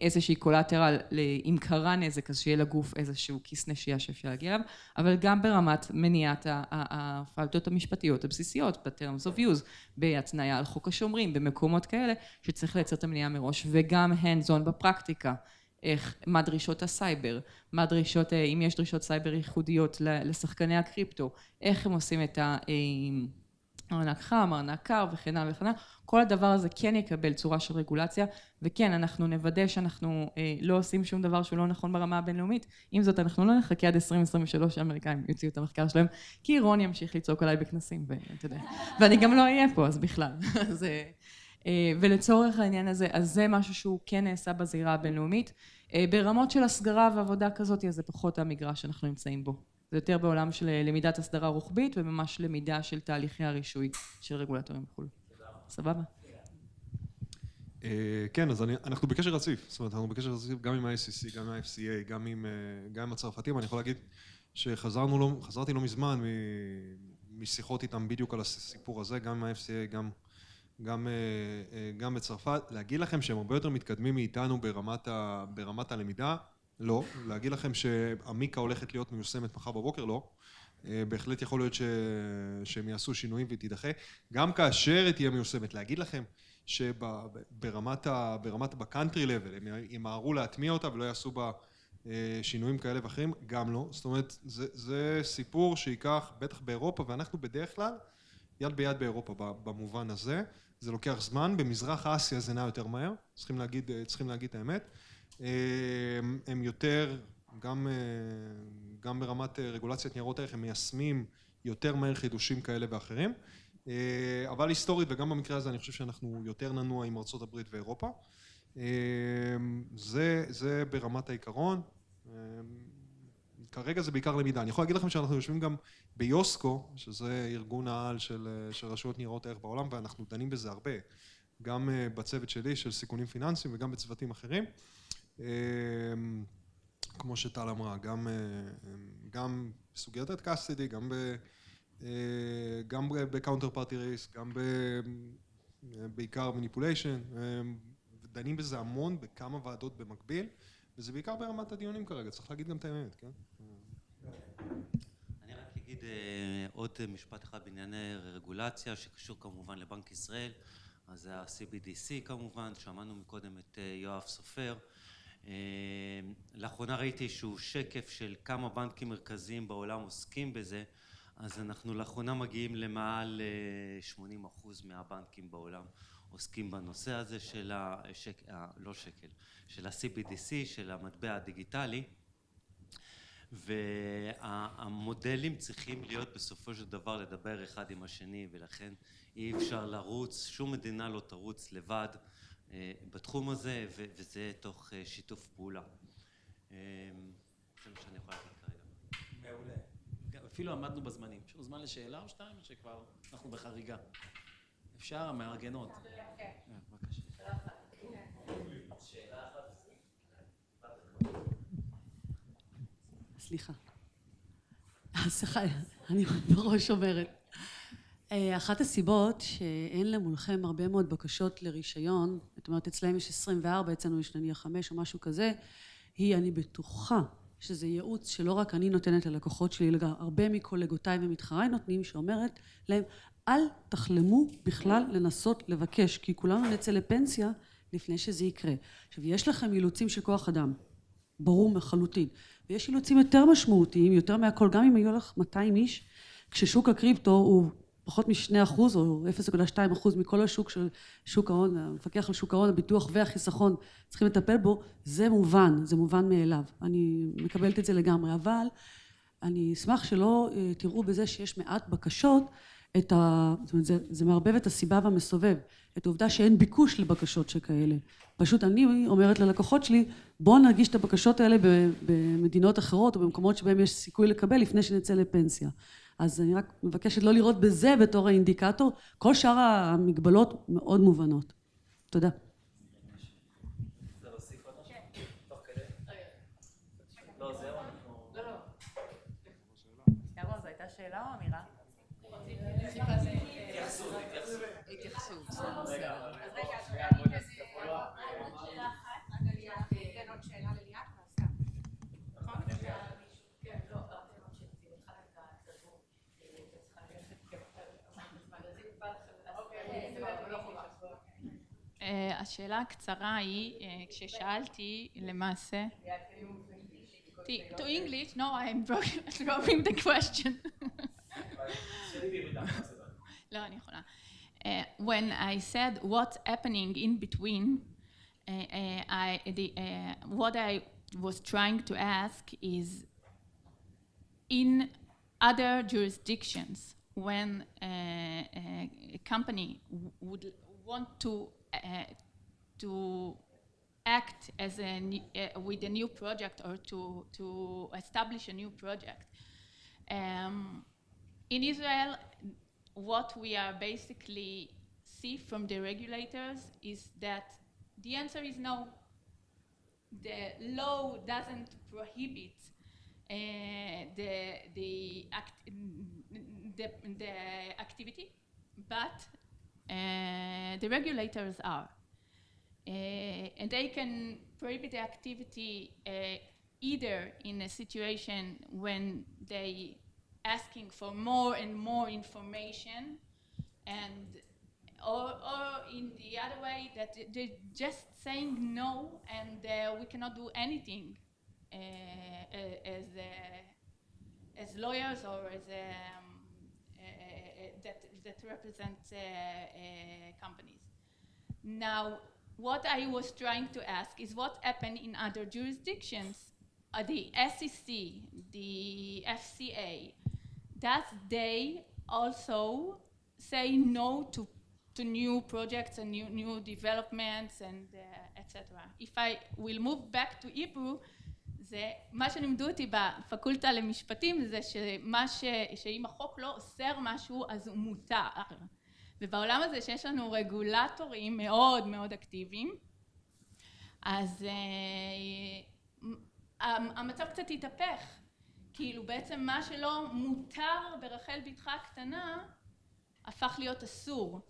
איזושהי קולטרל, אם קרה נזק, אז שיהיה לגוף איזשהו כיס נשייה שאפשר להגיע אליו, אבל גם ברמת מניעת הפעלתות המשפטיות הבסיסיות, ב-terms of use, בהתניה על חוק השומרים, במקומות כאלה, שצריך לייצר את המניעה מראש, וגם hands-on בפרקטיקה, מה דרישות הסייבר, מה דרישות, אם יש דרישות סייבר ייחודיות לשחקני הקריפטו, איך הם עושים את ארנק חם, ארנק קר וכן הלאה וכן הלאה, כל הדבר הזה כן יקבל צורה של רגולציה, וכן, אנחנו נוודא שאנחנו לא עושים שום דבר שהוא לא נכון ברמה הבינלאומית, עם זאת אנחנו לא נחכה עד 2023 שהאמריקאים יוציאו את המחקר שלהם, כי רון ימשיך לצעוק עליי בכנסים, ואתה יודע, ואני גם לא אהיה פה, אז בכלל. ולצורך העניין הזה, אז זה משהו שהוא כן נעשה בזירה הבינלאומית, ברמות של הסגרה ועבודה כזאת, אז זה פחות המגרש שאנחנו נמצאים בו. זה יותר בעולם של למידת הסדרה רוחבית וממש למידה של תהליכי הרישוי של רגולטורים בחו"ל. סבבה? כן, אז אנחנו בקשר רציף, זאת אומרת, אנחנו בקשר רציף גם עם ה-SEC, גם עם ה-FCA, גם עם הצרפתים. אני יכול להגיד שחזרתי לא מזמן משיחות איתם בדיוק על הסיפור הזה, גם עם ה-FCA, גם בצרפת. להגיד לכם שהם הרבה יותר מתקדמים מאיתנו ברמת הלמידה? לא. להגיד לכם שהמיקה הולכת להיות מיושמת מחר בבוקר? לא. בהחלט יכול להיות שהם יעשו שינויים ותידחה. גם כאשר היא תהיה מיושמת, להגיד לכם שברמת בקאנטרי לבל, הם ימהרו להטמיע אותה ולא יעשו בה שינויים כאלה ואחרים, גם לא. זאת אומרת, זה סיפור שיקח בטח באירופה, ואנחנו בדרך כלל יד ביד באירופה במובן הזה. זה לוקח זמן, במזרח אסיה זה נע יותר מהר, צריכים להגיד את האמת. הם יותר, גם ברמת רגולציית ניירות ערך, הם מיישמים יותר מהר חידושים כאלה ואחרים. אבל היסטורית, וגם במקרה הזה, אני חושב שאנחנו יותר ננוע עם ארצות הברית ואירופה. זה ברמת העיקרון. כרגע זה בעיקר למידה. אני יכול להגיד לכם שאנחנו יושבים גם ביוסקו, שזה ארגון העל של רשויות ניירות ערך בעולם, ואנחנו דנים בזה הרבה. גם בצוות שלי של סיכונים פיננסיים וגם בצוותים אחרים. כמו שטל אמרה, גם בסוגיית הקאסטדי, גם בקאונטר פארטי ריסק, גם בעיקר מניפוליישן, דנים בזה המון בכמה ועדות במקביל, וזה בעיקר ברמת הדיונים כרגע, צריך להגיד גם את האמת, כן? אני רק אגיד עוד משפט אחד בענייני רגולציה, שקשור כמובן לבנק ישראל, אז זה ה-CBDC כמובן, שמענו מקודם את יואב סופר. לאחרונה ראיתי איזשהו שקף של כמה בנקים מרכזיים בעולם עוסקים בזה, אז אנחנו לאחרונה מגיעים למעל 80% מהבנקים בעולם עוסקים בנושא הזה של של ה-CBDC, של המטבע הדיגיטלי, והמודלים צריכים להיות בסופו של דבר לדבר אחד עם השני, ולכן אי אפשר לרוץ, שום מדינה לא תרוץ לבד בתחום הזה, וזה תוך שיתוף פעולה. זה מה שאני יכול להגיד כרגע. מעולה. אפילו עמדנו בזמנים. יש לנו זמן לשאלה או שתיים, שכבר אנחנו בחריגה. אפשר, המארגנות. בבקשה. סליחה. אני בראש אומרת. אחת הסיבות שאין למולכם הרבה מאוד בקשות לרישיון, זאת אומרת אצלם יש 24, אצלנו יש נניח 5 או משהו כזה, אני בטוחה שזה ייעוץ שלא רק אני נותנת ללקוחות שלי, אלא הרבה מקולגותיי ומתחריי נותנים, שאומרת להם, אל תחלמו בכלל לנסות לבקש, כי כולנו נצא לפנסיה לפני שזה יקרה. עכשיו, יש לכם אילוצים של כוח אדם, ברור מחלוטין, ויש אילוצים יותר משמעותיים, יותר מהכל, גם אם היו לך 200 איש, כששוק הקריפטו הוא פחות מ2% או 0.2% מכל השוק של שוק ההון, המפקח על שוק ההון, הביטוח והחיסכון צריכים לטפל בו, זה מובן מאליו. אני מקבלת את זה לגמרי, אבל אני אשמח שלא תראו בזה שיש מעט בקשות, זאת אומרת, זה מערבב את הסיבה והמסובב, את העובדה שאין ביקוש לבקשות שכאלה. פשוט אני אומרת ללקוחות שלי, בואו נרגיש את הבקשות האלה במדינות אחרות או במקומות שבהם יש סיכוי לקבל לפני שנצא לפנסיה. אז אני רק מבקשת לא לראות בזה בתור האינדיקטור, כל שאר המגבלות מאוד מובנות. תודה. זו הייתה שאלה או אמירה? התייחסות. אז רגע, עוד שאלה לליאת ועשה. נכון? כן, לא, השאלה הקצרה היא, כששאלתי למעשה... To English? No, I'm dropping the question. לא, אני יכולה. When I said what's happening in between, what I was trying to ask is, in other jurisdictions, when a company would want to act as with a new project or to establish a new project, In Israel, what we are basically see from the regulators is that the answer is no. The law doesn't prohibit the activity, but the regulators are. And they can prohibit the activity either in a situation when they asking for more and more information, and or in the other way that they're just saying no, and we cannot do anything as lawyers or as that represent companies. Now, what I was trying to ask is what happened in other jurisdictions. The SEC, the FCA, does they also say no to new projects and new developments and etc. If I will move back to Hebrew, זה מה שלימדו אותי בפקולטה למשפטים זה שאם החוק לא אוסר משהו אז הוא מותר. ובעולם הזה שיש לנו רגולטורים מאוד מאוד אקטיביים, אז המצב קצת התהפך. כאילו בעצם מה שלא מותר ברחל בתך הקטנה הפך להיות אסור.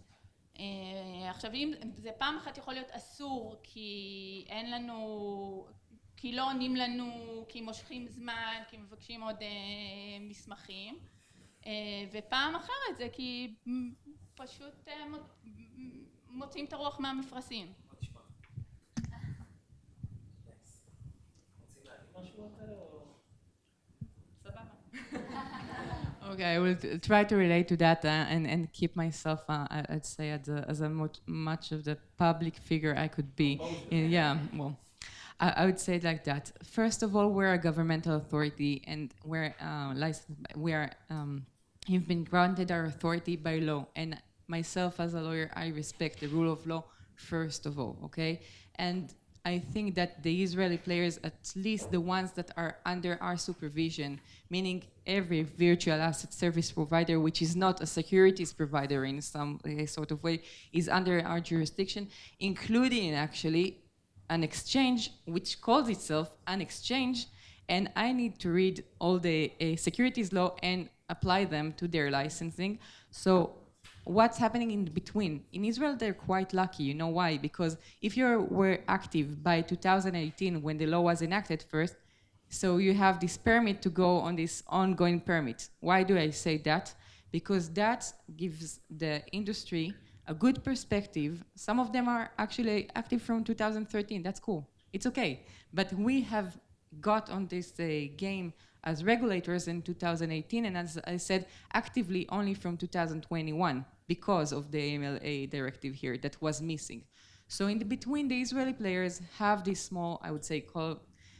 עכשיו אם זה פעם אחת יכול להיות אסור כי אין לנו, כי לא עונים לנו, כי מושכים זמן, כי מבקשים עוד מסמכים, ופעם אחרת זה כי פשוט מוצאים את הרוח מהמפרשים. Okay, I will try to relate to that and keep myself, I'd say, as a much of the public figure I could be. Yeah, well, I would say it like that. First of all, we're a governmental authority, and we're licensed. You've been granted our authority by law, and myself as a lawyer, I respect the rule of law first of all. Okay, and I think that the Israeli players, at least the ones that are under our supervision, meaning every virtual asset service provider, which is not a securities provider in some sort of way, is under our jurisdiction, including actually an exchange which calls itself an exchange, and I need to read all the securities law and apply them to their licensing. So what's happening in between? In Israel, they're quite lucky. You know why? Because if you were active by 2018 when the law was enacted first, so you have this permit to go on this ongoing permit. Why do I say that? Because that gives the industry a good perspective. Some of them are actually active from 2013. That's cool. It's okay. But we have got on this game as regulators in 2018, and as I said, actively only from 2021 because of the AMLA directive here that was missing. So in the between, the Israeli players have this small, I would say,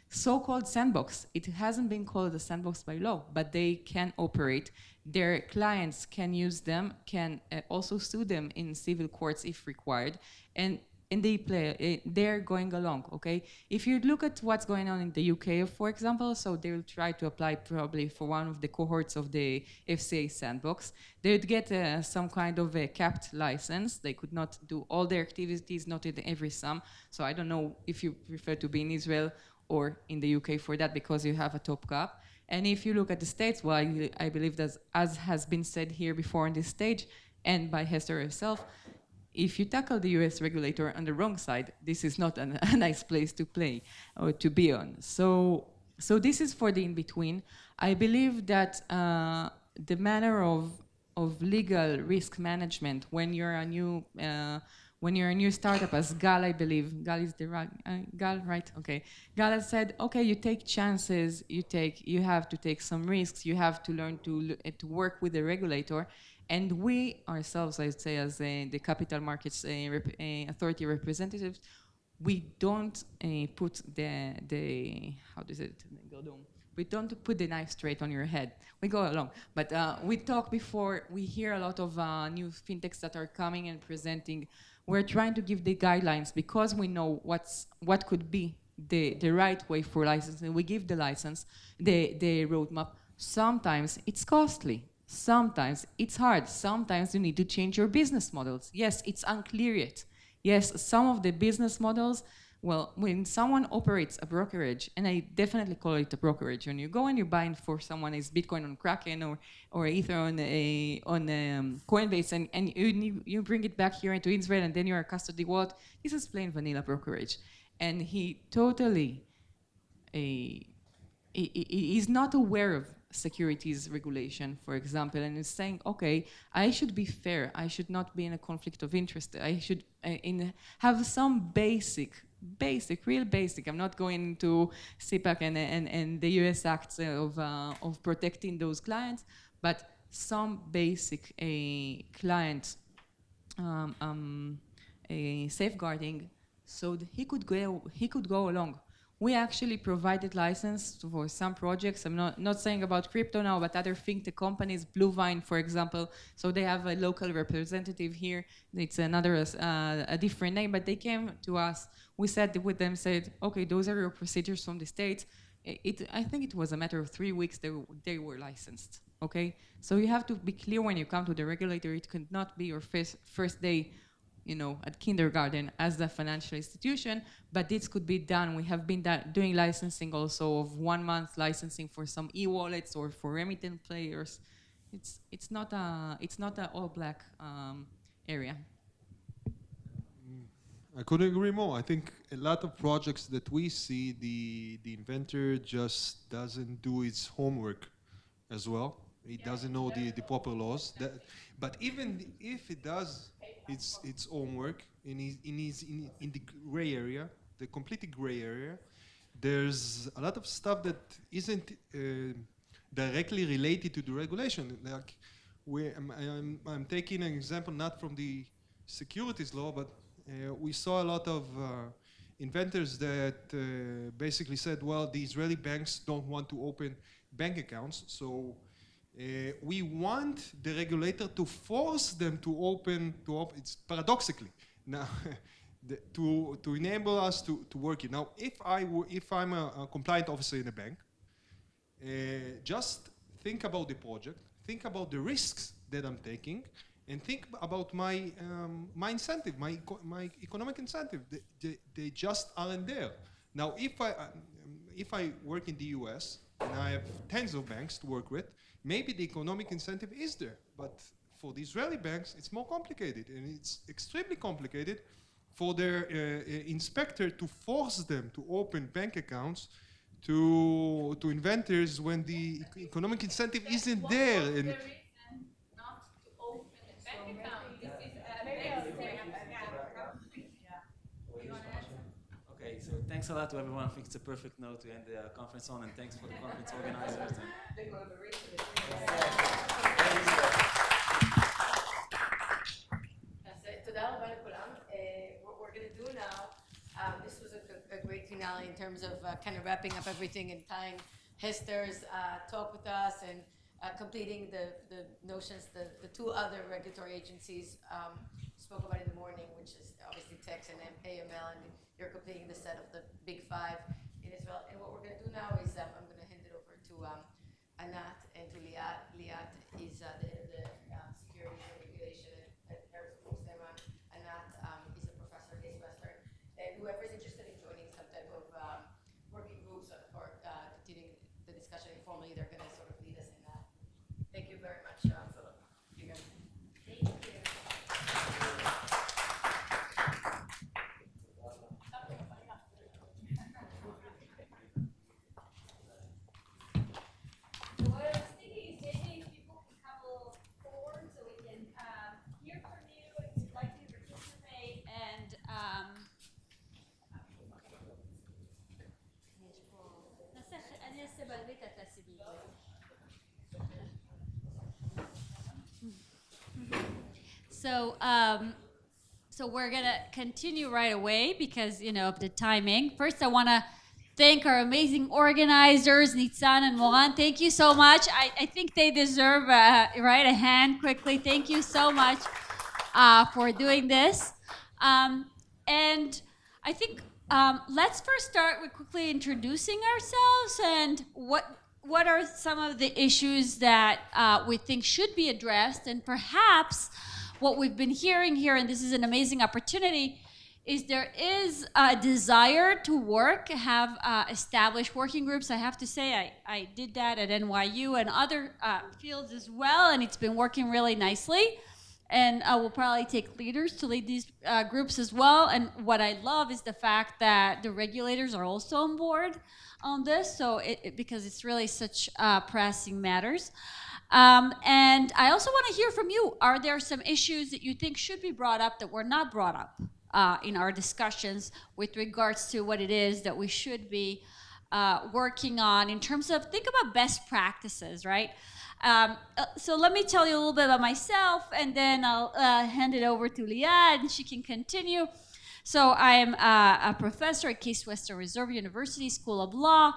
so-called sandbox. It hasn't been called a sandbox by law, but they can operate. Their clients can use them, can also sue them in civil courts if required, and they're going along, okay? If you look at what's going on in the UK, for example, so they will try to apply probably for one of the cohorts of the FCA sandbox. They would get some kind of a capped license. They could not do all their activities, not in every sum. So I don't know if you prefer to be in Israel or in the UK for that because you have a top cap. And if you look at the States, well, I believe that as has been said here before on this stage and by Hester herself, if you tackle the US regulator on the wrong side, this is not a nice place to play or to be on. So this is for the in-between. I believe that the manner of legal risk management when you're a new startup, as Gal, I believe, Gal is the right, Gal, right? Okay. Gal has said, okay, you take chances, you have to take some risks, you have to learn to work with the regulator. And we ourselves, I'd say, as the capital markets authority representatives, we don't put how does it go down? We don't put the knife straight on your head. We go along. But we talk before, we hear a lot of new fintechs that are coming and presenting. We're trying to give the guidelines because we know what could be the right way for licensing. We give the license, the roadmap. Sometimes it's costly. Sometimes it's hard. Sometimes you need to change your business models. Yes, it's unclear yet. Yes, some of the business models, well, when someone operates a brokerage, and I definitely call it a brokerage, when you go and you buy for someone is Bitcoin on Kraken or Ether on Coinbase, and you bring it back here into Israel, and then you're a custody wallet, this is plain vanilla brokerage. And he totally is not aware of securities regulation, for example, and is saying, okay, I should be fair. I should not be in a conflict of interest. I should have some real basic. I'm not going into CPAC and the US acts of protecting those clients, but some basic client safeguarding, so that he could go along. We actually provided license for some projects. I'm not saying about crypto now, but other fintech companies, Blue Vine, for example. So they have a local representative here. It's a different name, but they came to us. We said with them, okay, those are your procedures from the States. I think it was a matter of 3 weeks they were licensed, okay? So you have to be clear when you come to the regulator. It could not be your first day, you know, at kindergarten as a financial institution, but this could be done. We have been doing licensing also of 1 month licensing for some e-wallets or for remittance players. It's not a all black area. I couldn't agree more. I think a lot of projects that we see, the inventor just doesn't do his homework as well. He doesn't know the proper laws. But even if it does its own work in the gray area, the completely gray area, there's a lot of stuff that isn't directly related to the regulation. Like I'm taking an example not from the securities law, but we saw a lot of inventors that basically said, well, the Israeli banks don't want to open bank accounts, so we want the regulator to force them to open, it's paradoxically, now, to enable us to work it. Now, if I'm a compliant officer in a bank, just think about the project, think about the risks that I'm taking, and think about my incentive, my economic incentive. They just aren't there. Now, if I work in the US and I have tens of banks to work with, maybe the economic incentive is there, but for the Israeli banks, it's more complicated, and it's extremely complicated for their inspector to force them to open bank accounts to inventors when the economic incentive isn't there. And okay, so thanks a lot to everyone. I think it's a perfect note to end the conference on, and thanks for the conference organizers. What we're going to do now, this was a great finale in terms of kind of wrapping up everything and tying Hester's talk with us and completing the notions the two other regulatory agencies spoke about in the morning, which is obviously TEX and AML, and you're completing the set of the big five in Israel. And what we're going to do now is I'm going to hand it over to Anat and to Liat. Liat is the head of the security and regulation at Rebbe. Anat is a professor at Case Western. And whoever is interested in joining some type of working groups or continuing the discussion informally, they're going to sort of lead us in that. Thank you very much, Philip. You guys. Thank you. So we're gonna continue right away because, you know, of the timing. First, I want to thank our amazing organizers, Nitzan and Moran. Thank you so much. I think they deserve a hand quickly. Thank you so much for doing this. And I think let's first start with quickly introducing ourselves and what are some of the issues that we think should be addressed, and perhaps what we've been hearing here, and this is an amazing opportunity, is there is a desire to have established working groups. I have to say I did that at NYU and other fields as well, and it's been working really nicely. And I will probably take leaders to lead these groups as well. And what I love is the fact that the regulators are also on board on this, so because it's really such pressing matters. And I also want to hear from you. Are there some issues that you think should be brought up that were not brought up in our discussions with regards to what it is that we should be working on in terms of, think about best practices, right? So let me tell you a little bit about myself, and then I'll hand it over to Liad, and she can continue. So I'm a professor at Case Western Reserve University School of Law.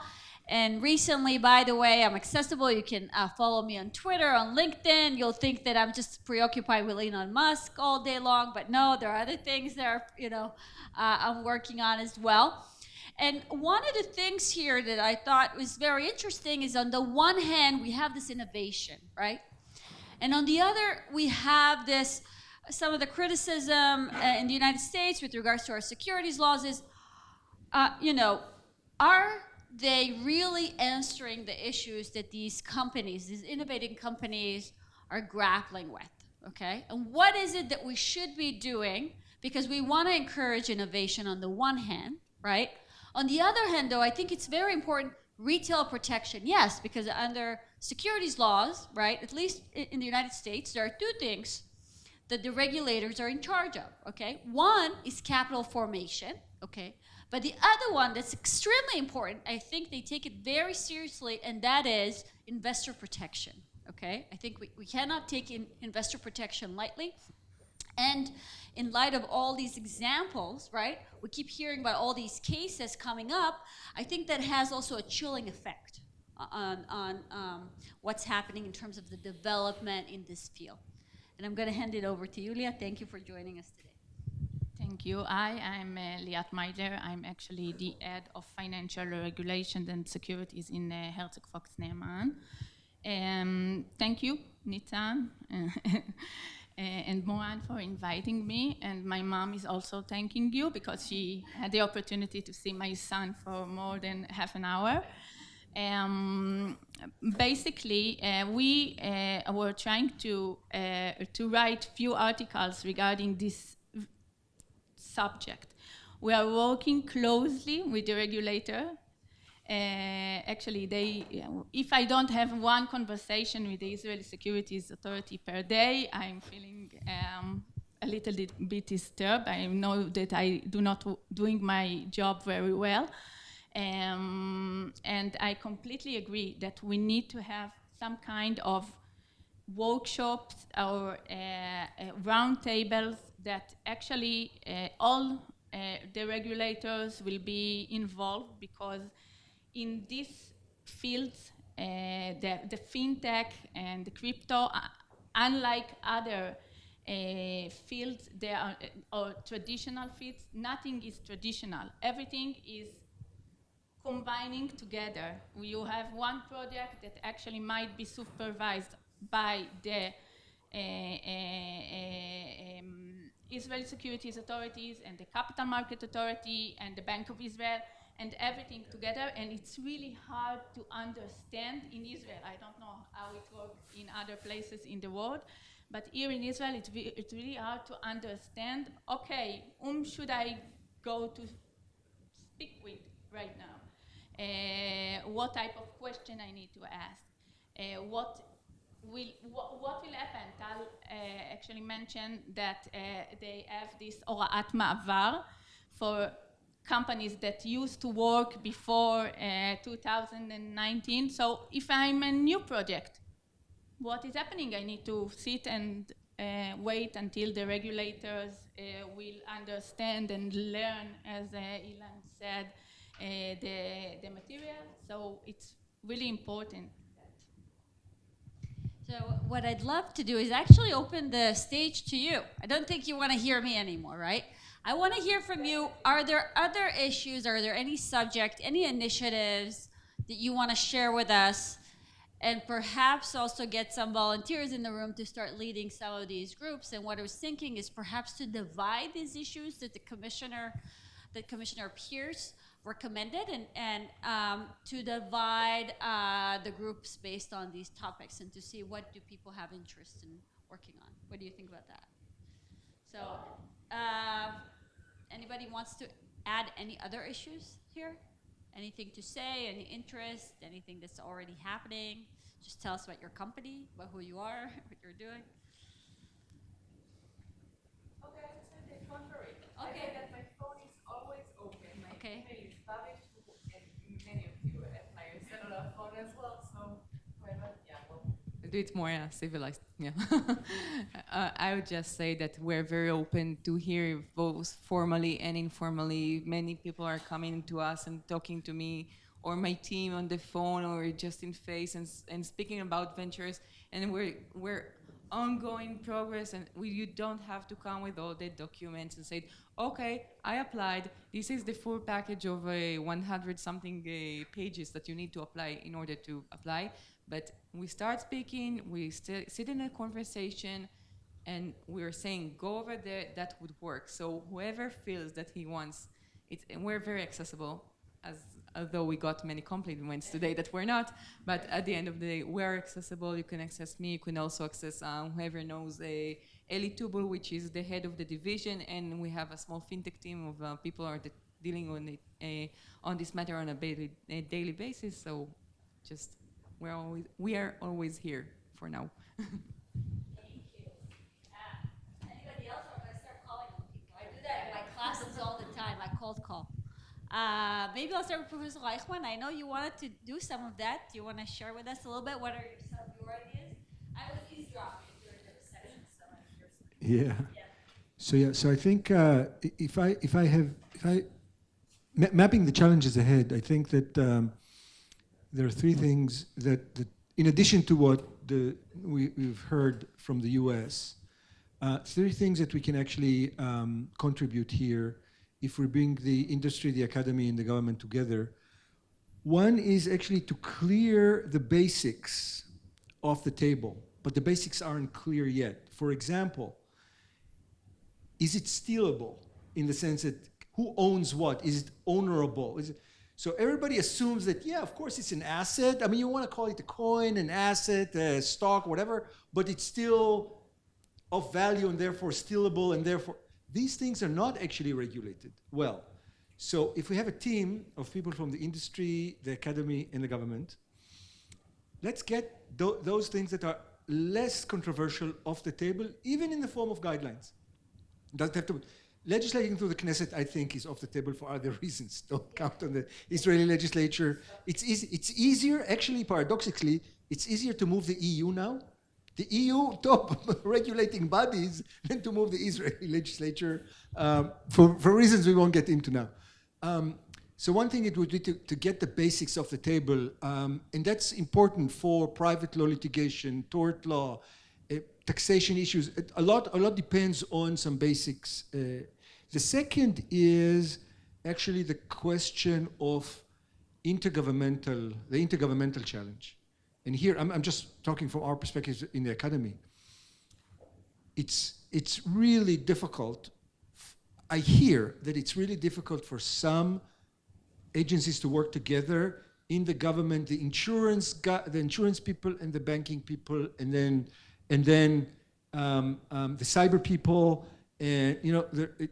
And recently, by the way, I'm accessible. You can follow me on Twitter, on LinkedIn. You'll think that I'm just preoccupied with Elon Musk all day long, but no, there are other things that are, I'm working on as well. And one of the things here that I thought was very interesting is, on the one hand, we have this innovation, right? And on the other, we have this, some of the criticism in the United States with regards to our securities laws is, are they really answering the issues that these companies, these innovating companies, are grappling with, okay? And what is it that we should be doing? Because we want to encourage innovation on the one hand, right? On the other hand, though, I think it's very important, retail protection, yes, because under securities laws, right, at least in the United States, there are two things that the regulators are in charge of, okay? One is capital formation, okay? But the other one that's extremely important, I think they take it very seriously, and that is investor protection, okay? I think we cannot take investor protection lightly. And in light of all these examples, right, we keep hearing about all these cases coming up, I think that has also a chilling effect on what's happening in terms of the development in this field. And I'm going to hand it over to Yulia. Thank you for joining us today. Thank you. I'm Liat Meidler. I'm actually the head of financial regulation and securities in Herzog Fox Neeman. Thank you, Nitzan and Moran, for inviting me. And my mom is also thanking you because she had the opportunity to see my son for more than half an hour. Basically, we were trying to write few articles regarding this subject. We are working closely with the regulator. Actually, if I don't have one conversation with the Israeli Securities Authority per day, I'm feeling a little bit disturbed. I know that I do not doing my job very well. And I completely agree that we need to have some kind of workshops or round tables that actually all the regulators will be involved, because in these fields, the fintech and the crypto, unlike other fields, they are, or traditional fields, nothing is traditional. Everything is combining together. You have one project that actually might be supervised by the Israeli Securities Authorities and the Capital Market Authority and the Bank of Israel, and everything together, and it's really hard to understand in Israel. I don't know how it works in other places in the world, but here in Israel, it's really hard to understand, okay, whom should I go to speak with right now? What type of question I need to ask? What will happen? Tal actually mentioned that they have this Horat Ma'avar for companies that used to work before 2019. So if I'm a new project, what is happening? I need to sit and wait until the regulators will understand and learn, as Ilan said, the material. So it's really important. So what I'd love to do is actually open the stage to you. I don't think you want to hear me anymore, right? I want to hear from you. Are there other issues? Are there any subject, any initiatives that you want to share with us and perhaps also get some volunteers in the room to start leading some of these groups. And what I was thinking is perhaps to divide these issues that the commissioner Pierce recommended, and to divide the groups based on these topics and to see what do people have interest in working on. What do you think about that? So, anybody wants to add any other issues here? Anything to say, any interest, anything that's already happening? Just tell us about your company, about who you are, what you're doing. Okay, I would say the contrary. Okay. I say that my phone is always open. My Okay. email is public, and many of you have my cellular phone as well, so whoever, yeah, well. Do it more civilized. Yeah. I would just say that we're very open to hear both formally and informally. Many people are coming to us and talking to me or my team on the phone or just in face and speaking about ventures. And we're ongoing progress, and you don't have to come with all the documents and say, okay, I applied. This is the full package of 100 something pages that you need to apply in order to apply. But we start speaking, we sit in a conversation, and we're saying, go over there, that would work. So whoever feels that he wants it, and we're very accessible, although we got many compliments today that we're not, but at the end of the day, we're accessible. You can access me, you can also access whoever knows Eli Tubal, which is the head of the division, and we have a small fintech team of people are dealing on this matter on a daily basis, so just we are always here for now. Thank you. Anybody else? I'm going to start calling on people. I do that in my classes all the time. I cold call. Maybe I'll start with Professor Reichman. I know you wanted to do some of that. Do you want to share with us a little bit? What are some of your ideas? I was eavesdropping during the session, so I'm curious. Yeah. So I think if I mapping the challenges ahead, I think that there are three things that in addition to what we've heard from the US, three things that we can actually contribute here if we bring the industry, the academy, and the government together. One is actually to clear the basics off the table, but the basics aren't clear yet. For example, is it stealable in the sense that who owns what? Is it ownerable? So everybody assumes that, yeah, of course it's an asset. I mean, you want to call it a coin, an asset, a stock, whatever, but it's still of value and therefore stealable, and therefore these things are not actually regulated well. So if we have a team of people from the industry, the academy, and the government, let's get those things that are less controversial off the table, even in the form of guidelines. Doesn't have to. Legislating through the Knesset, I think, is off the table for other reasons. Don't count on the Israeli legislature. It's easier, actually, paradoxically, it's easier to move the EU now, the EU top regulating bodies, than to move the Israeli legislature for reasons we won't get into now. So one thing it would be to get the basics off the table, and that's important for private law litigation, tort law, taxation issues. A lot depends on some basics. The second is actually the question of the intergovernmental challenge. And here, I'm just talking from our perspective in the academy. It's really difficult. I hear that it's really difficult for some agencies to work together in the government, the insurance people and the banking people, and then the cyber people, and the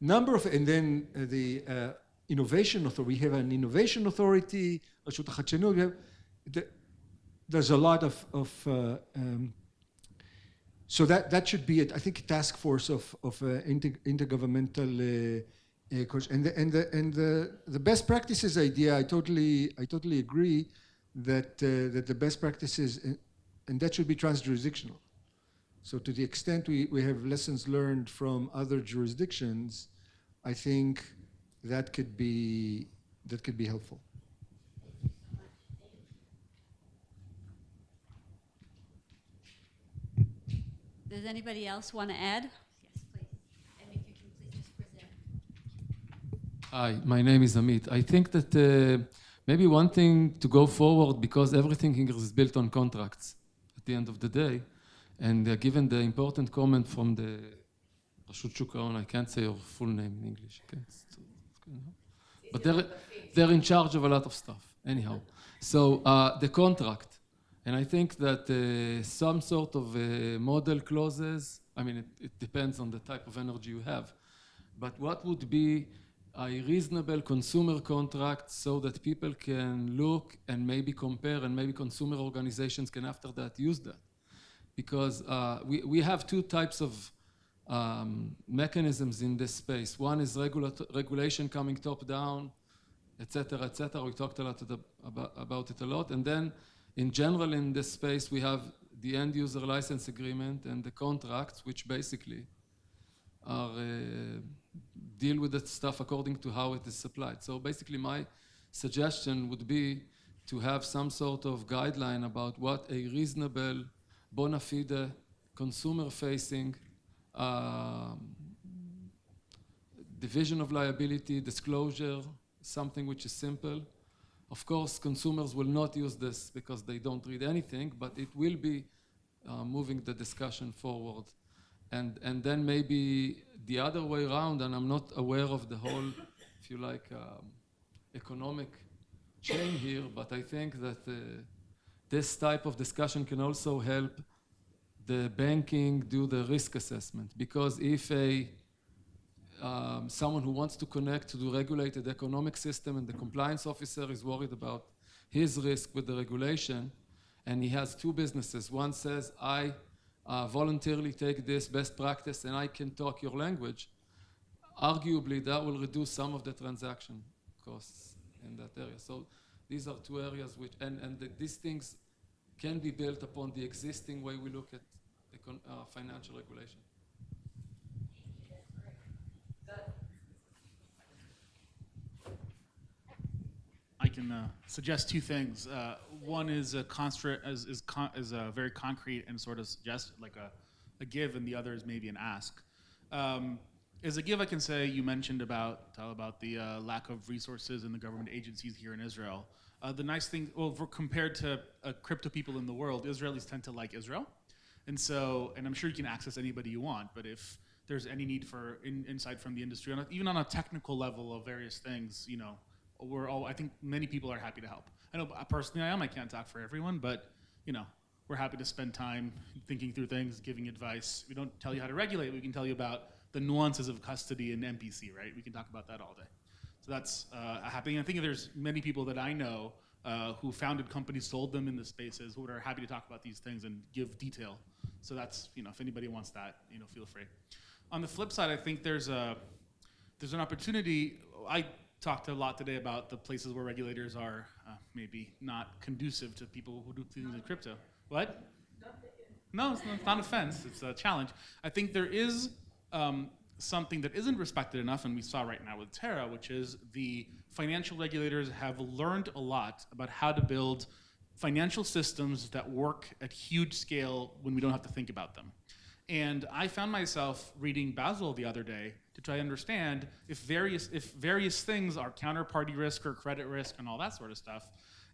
number of, and then the innovation authority. We have an innovation authority. There's a lot of so that should be it. I think a task force of intergovernmental and the best practices idea. I totally agree that the best practices, and that should be transjurisdictional. So to the extent we have lessons learned from other jurisdictions, I think that could be helpful. Does anybody else want to add? Yes, please. And if you can please just present. Hi, my name is Amit. I think that Maybe one thing to go forward, because everything here is built on contracts at the end of the day, and given the important comment from the Rashut Shuk Ahon, I can't say your full name in English, okay? But they're in charge of a lot of stuff, anyhow. So the contract, and I think that some sort of model clauses, I mean, it depends on the type of energy you have, but what would be a reasonable consumer contract so that people can look and maybe compare, and maybe consumer organizations can after that use that? Because we have two types of mechanisms in this space. One is regulation coming top down, etc., etc. We talked a lot about it a lot. And then in general in this space we have the end user license agreement and the contracts, which basically are deal with that stuff according to how it is supplied. So basically my suggestion would be to have some sort of guideline about what a reasonable, bona fide, consumer-facing division of liability, disclosure, something which is simple. Of course, consumers will not use this because they don't read anything, but it will be moving the discussion forward. And then maybe the other way around, and I'm not aware of the whole, if you like, economic chain here, but I think that this type of discussion can also help the banking do the risk assessment. Because if someone who wants to connect to the regulated economic system and the compliance officer is worried about his risk with the regulation, and he has two businesses, one says, I voluntarily take this best practice and I can talk your language, arguably that will reduce some of the transaction costs in that area. So these are two areas which, these things can be built upon the existing way we look at financial regulation. I can suggest two things. One is a very concrete and sort of suggest like a give, and the other is maybe an ask. As a give, I can say you mentioned about the lack of resources in the government agencies here in Israel. The nice thing, well, compared to crypto people in the world, Israelis tend to like Israel, and I'm sure you can access anybody you want. But if there's any need for insight from the industry, even on a technical level of various things, you know, I think many people are happy to help. I know personally I can't talk for everyone, but you know, we're happy to spend time thinking through things, giving advice. We don't tell you how to regulate, we can tell you about the nuances of custody and MPC, right? We can talk about that all day. So that's happening. I think there's many people that I know who founded companies, sold them in the spaces, who are happy to talk about these things and give detail. So that's, you know, if anybody wants that, you know, feel free. On the flip side, I think there's an opportunity. I talked a lot today about the places where regulators are maybe not conducive to people who do things in crypto. What? No, it's not an offense. It's a challenge. I think there is something that isn't respected enough, and we saw right now with Terra, which is the financial regulators have learned a lot about how to build financial systems that work at huge scale when we don't have to think about them. And I found myself reading Basel the other day to try to understand if various things are counterparty risk or credit risk and all that sort of stuff.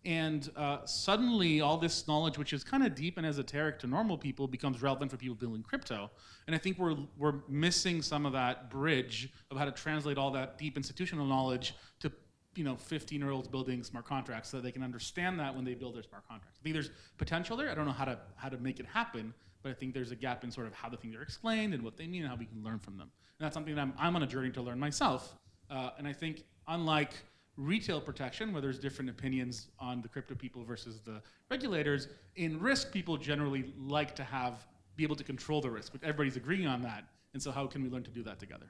And suddenly all this knowledge, which is kind of deep and esoteric to normal people, becomes relevant for people building crypto. And I think we're missing some of that bridge of how to translate all that deep institutional knowledge to, you know, 15-year-olds building smart contracts so that they can understand that when they build their smart contracts. I think there's potential there. I don't know how to make it happen, but I think there's a gap in sort of how the things are explained and what they mean and how we can learn from them. And that's something that I'm on a journey to learn myself. And I think unlike retail protection, where there's different opinions on the crypto people versus the regulators, in risk, people generally like to be able to control the risk, but everybody's agreeing on that. And so how can we learn to do that together?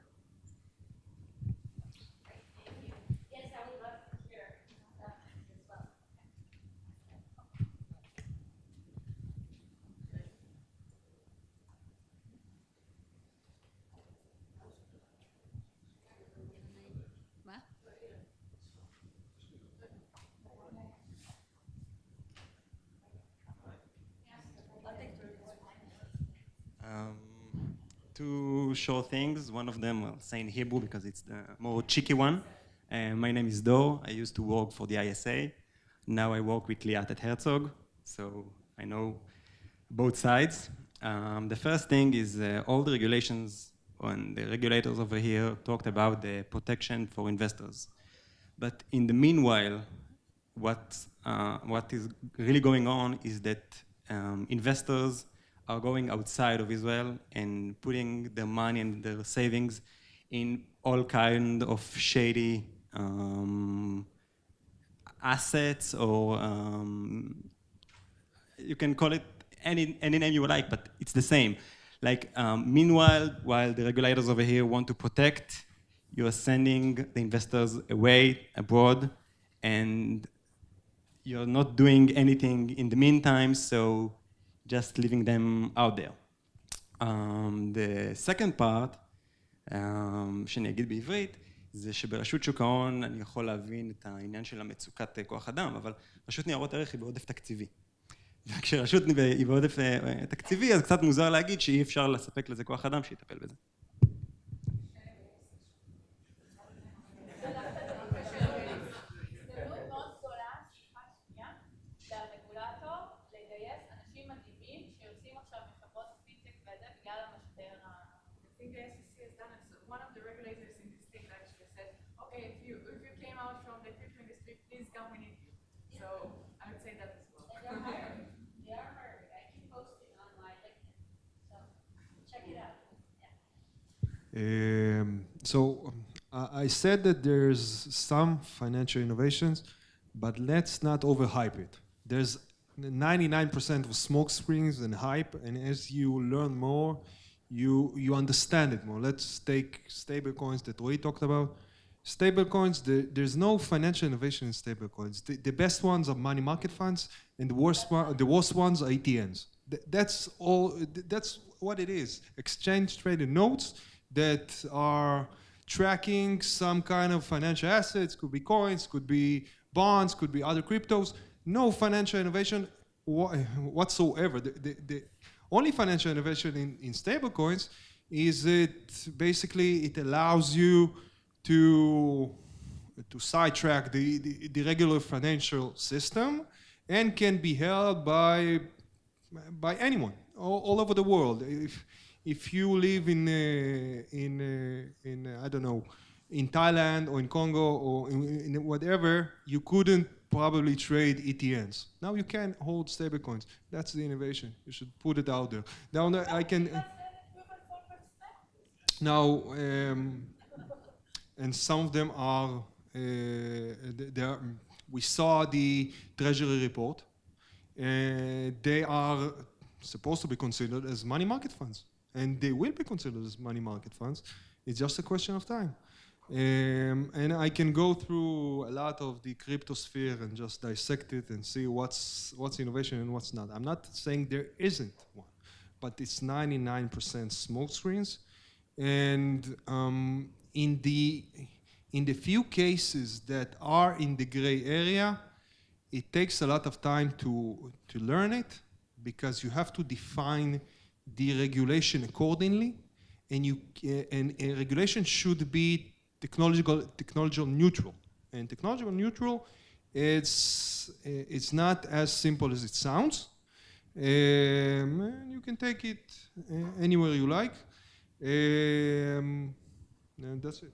Two short things. One of them I'll say in Hebrew because it's the more cheeky one. My name is Dor. I used to work for the ISA. Now I work with Liat at Herzog, so I know both sides. The first thing is all the regulations and the regulators over here talked about the protection for investors. But in the meanwhile, what is really going on is that investors are going outside of Israel and putting their money and their savings in all kind of shady assets, or you can call it any name you like, but it's the same. Like, meanwhile, while the regulators over here want to protect, you are sending the investors away, abroad, and you're not doing anything in the meantime, so just leaving them out there. The second part, שאני אגיד בעברית, זה שברשות שוק ההון אני יכול להבין את העניין של המצוקת כוח אדם, אבל רשות ניירות ערך היא בעודף תקציבי. וכשרשות היא בעודף תקציבי, אז קצת מוזר להגיד שאי אפשר לספק לזה כוח אדם שיטפל בזה. I said that there's some financial innovations, but let's not overhype it. There's 99% of smoke screens and hype, and as you learn more, you understand it more. Let's take stable coins that Roy talked about. Stable coins, there's no financial innovation in stable coins. The best ones are money market funds, and the worst ones are ETNs. That's all. That's what it is. Exchange traded notes that are tracking some kind of financial assets. Could be coins, could be bonds, could be other cryptos. No financial innovation whatsoever. The only financial innovation in stable coins is it basically it allows you to sidetrack the regular financial system and can be held by anyone all over the world. If you live in I don't know, in Thailand or in Congo or in whatever, you couldn't probably trade ETNs. Now you can hold stable coins. That's the innovation. You should put it out there. Now I can. Now, and some of them are. We saw the Treasury report. They are supposed to be considered as money market funds. And they will be considered as money market funds. It's just a question of time. And I can go through a lot of the crypto sphere and just dissect it and see what's innovation and what's not. I'm not saying there isn't one, but it's 99% smoke screens. And in the few cases that are in the gray area, it takes a lot of time to learn it, because you have to define the regulation accordingly, and a regulation should be technological neutral. And technological neutral, it's not as simple as it sounds. You can take it anywhere you like, and that's it.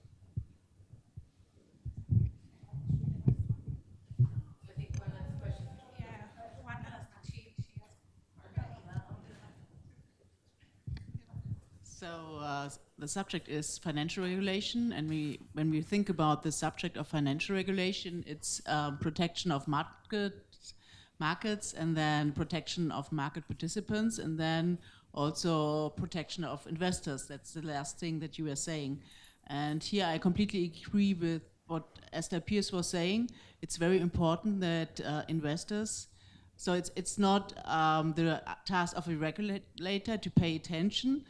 So the subject is financial regulation, and when we think about the subject of financial regulation, it's protection of markets, and then protection of market participants, and then also protection of investors. That's the last thing that you were saying. And here I completely agree with what Esther Pierce was saying. It's very important that investors, so it's not the task of a regulator to pay attention,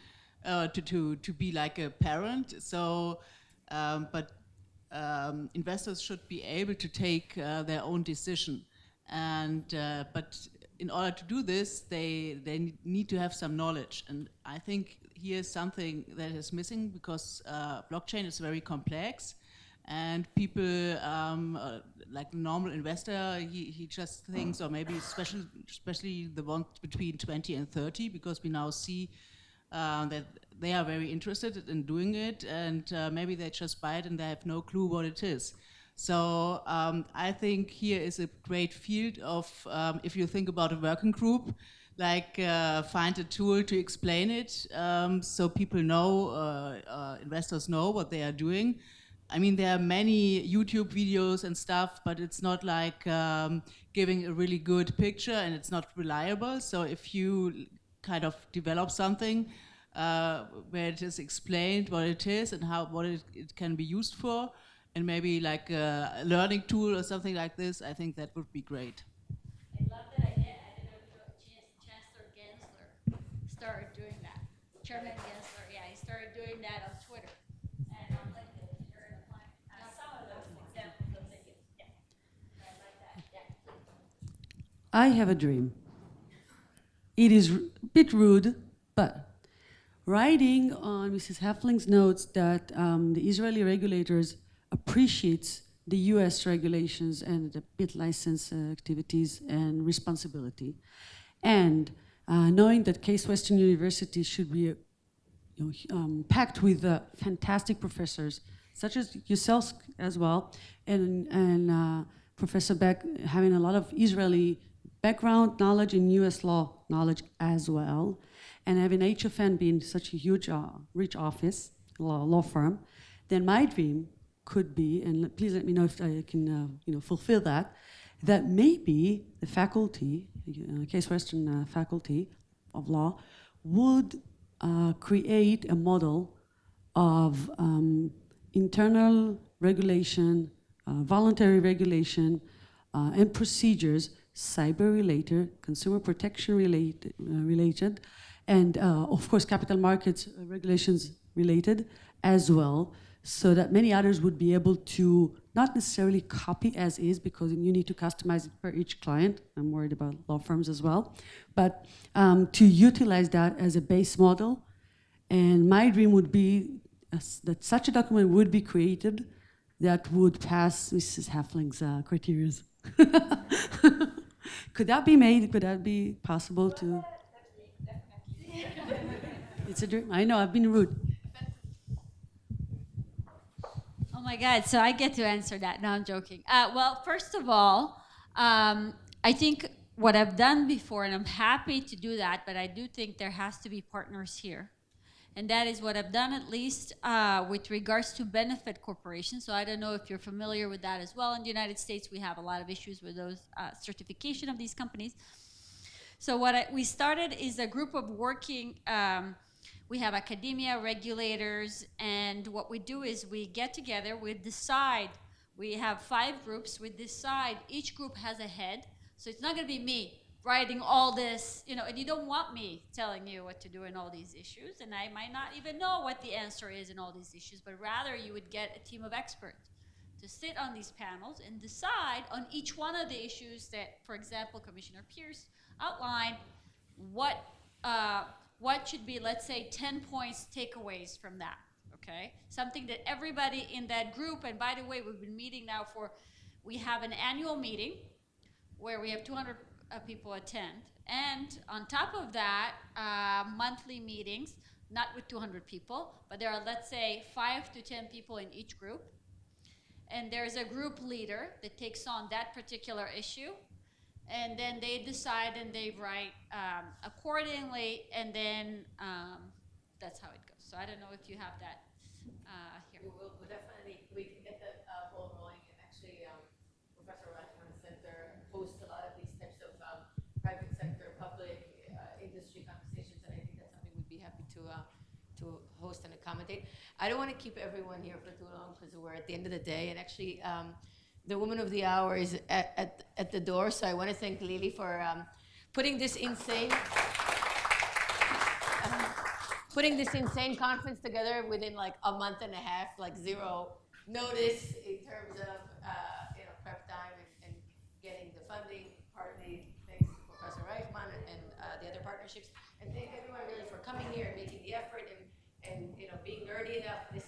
to be like a parent. So, but investors should be able to take their own decision. And but in order to do this, they need to have some knowledge. And I think here's something that is missing, because blockchain is very complex, And people, like the normal investor, he just thinks, or maybe especially the ones between 20 and 30, because we now see that they are very interested in doing it, and maybe they just buy it and they have no clue what it is. So I think here is a great field of, if you think about a working group, like find a tool to explain it, so people know, investors know what they are doing. I mean, there are many YouTube videos and stuff, but it's not like giving a really good picture, and it's not reliable. So if you kind of develop something where it is explained what it is and what it can be used for, and maybe like a learning tool or something like this, I think that would be great. I love that idea. I don't know if Chancellor Gensler started doing that. Chairman Gensler, yeah, he started doing that on Twitter and on LinkedIn. Some of those examples of it. Yeah, I like that. Yeah. I have a dream. It is a bit rude, but writing on Mrs. Heffling's notes that the Israeli regulators appreciates the US regulations and the bit license activities and responsibility. And knowing that Case Western University should be packed with fantastic professors, such as yourselves as well, and Professor Beck having a lot of Israeli background knowledge and US law knowledge as well, and having HFN being such a huge, rich office, law firm, then my dream could be, and please let me know if I can fulfill that, that maybe the faculty, Case Western faculty of law, would create a model of internal regulation, voluntary regulation, and procedures, cyber-related, consumer protection related, and of course capital markets regulations related as well, so that many others would be able to not necessarily copy as is, because you need to customize it for each client. I'm worried about law firms as well, but to utilize that as a base model. And my dream would be that such a document would be created that would pass Mrs. Heffling's criteria. Could that be made? Could that be possible to? It's a dream. I know, I've been rude. Oh my God, so I get to answer that. No, I'm joking. Well, first of all, I think what I've done before, and I'm happy to do that, but I do think there has to be partners here. And that is what I've done, at least with regards to benefit corporations. So I don't know if you're familiar with that as well. In the United States, we have a lot of issues with those certification of these companies. So what we started is a group of working, we have academia, regulators, and what we do is we get together, we decide, we have 5 groups, we decide, each group has a head. So it's not gonna be me writing all this, and you don't want me telling you what to do in all these issues, and I might not even know what the answer is in all these issues, but rather you would get a team of experts to sit on these panels and decide on each one of the issues that, for example, Commissioner Pierce outlined, what should be, let's say, 10 points takeaways from that, okay? Something that everybody in that group, and by the way, we've been meeting now we have an annual meeting where we have 200 people attend. And on top of that, monthly meetings, not with 200 people, but there are, let's say, 5 to 10 people in each group. And there's a group leader that takes on that particular issue. And then they decide and they write accordingly, and then that's how it goes. So I don't know if you have that here. We'll definitely, we can get the ball rolling, and actually Professor Reichman Center hosts a lot of these types of private sector, public, industry conversations, and I think that's something we'd be happy to host and accommodate. I don't want to keep everyone here for too long because we're at the end of the day, and actually the woman of the hour is at the door, so I want to thank Lily for putting this insane conference together within like a month and a half, like 0 notice in terms of prep time and getting the funding. Partly thanks to Professor Reichman and the other partnerships, and thank everyone really for coming here and making the effort and being nerdy enough. This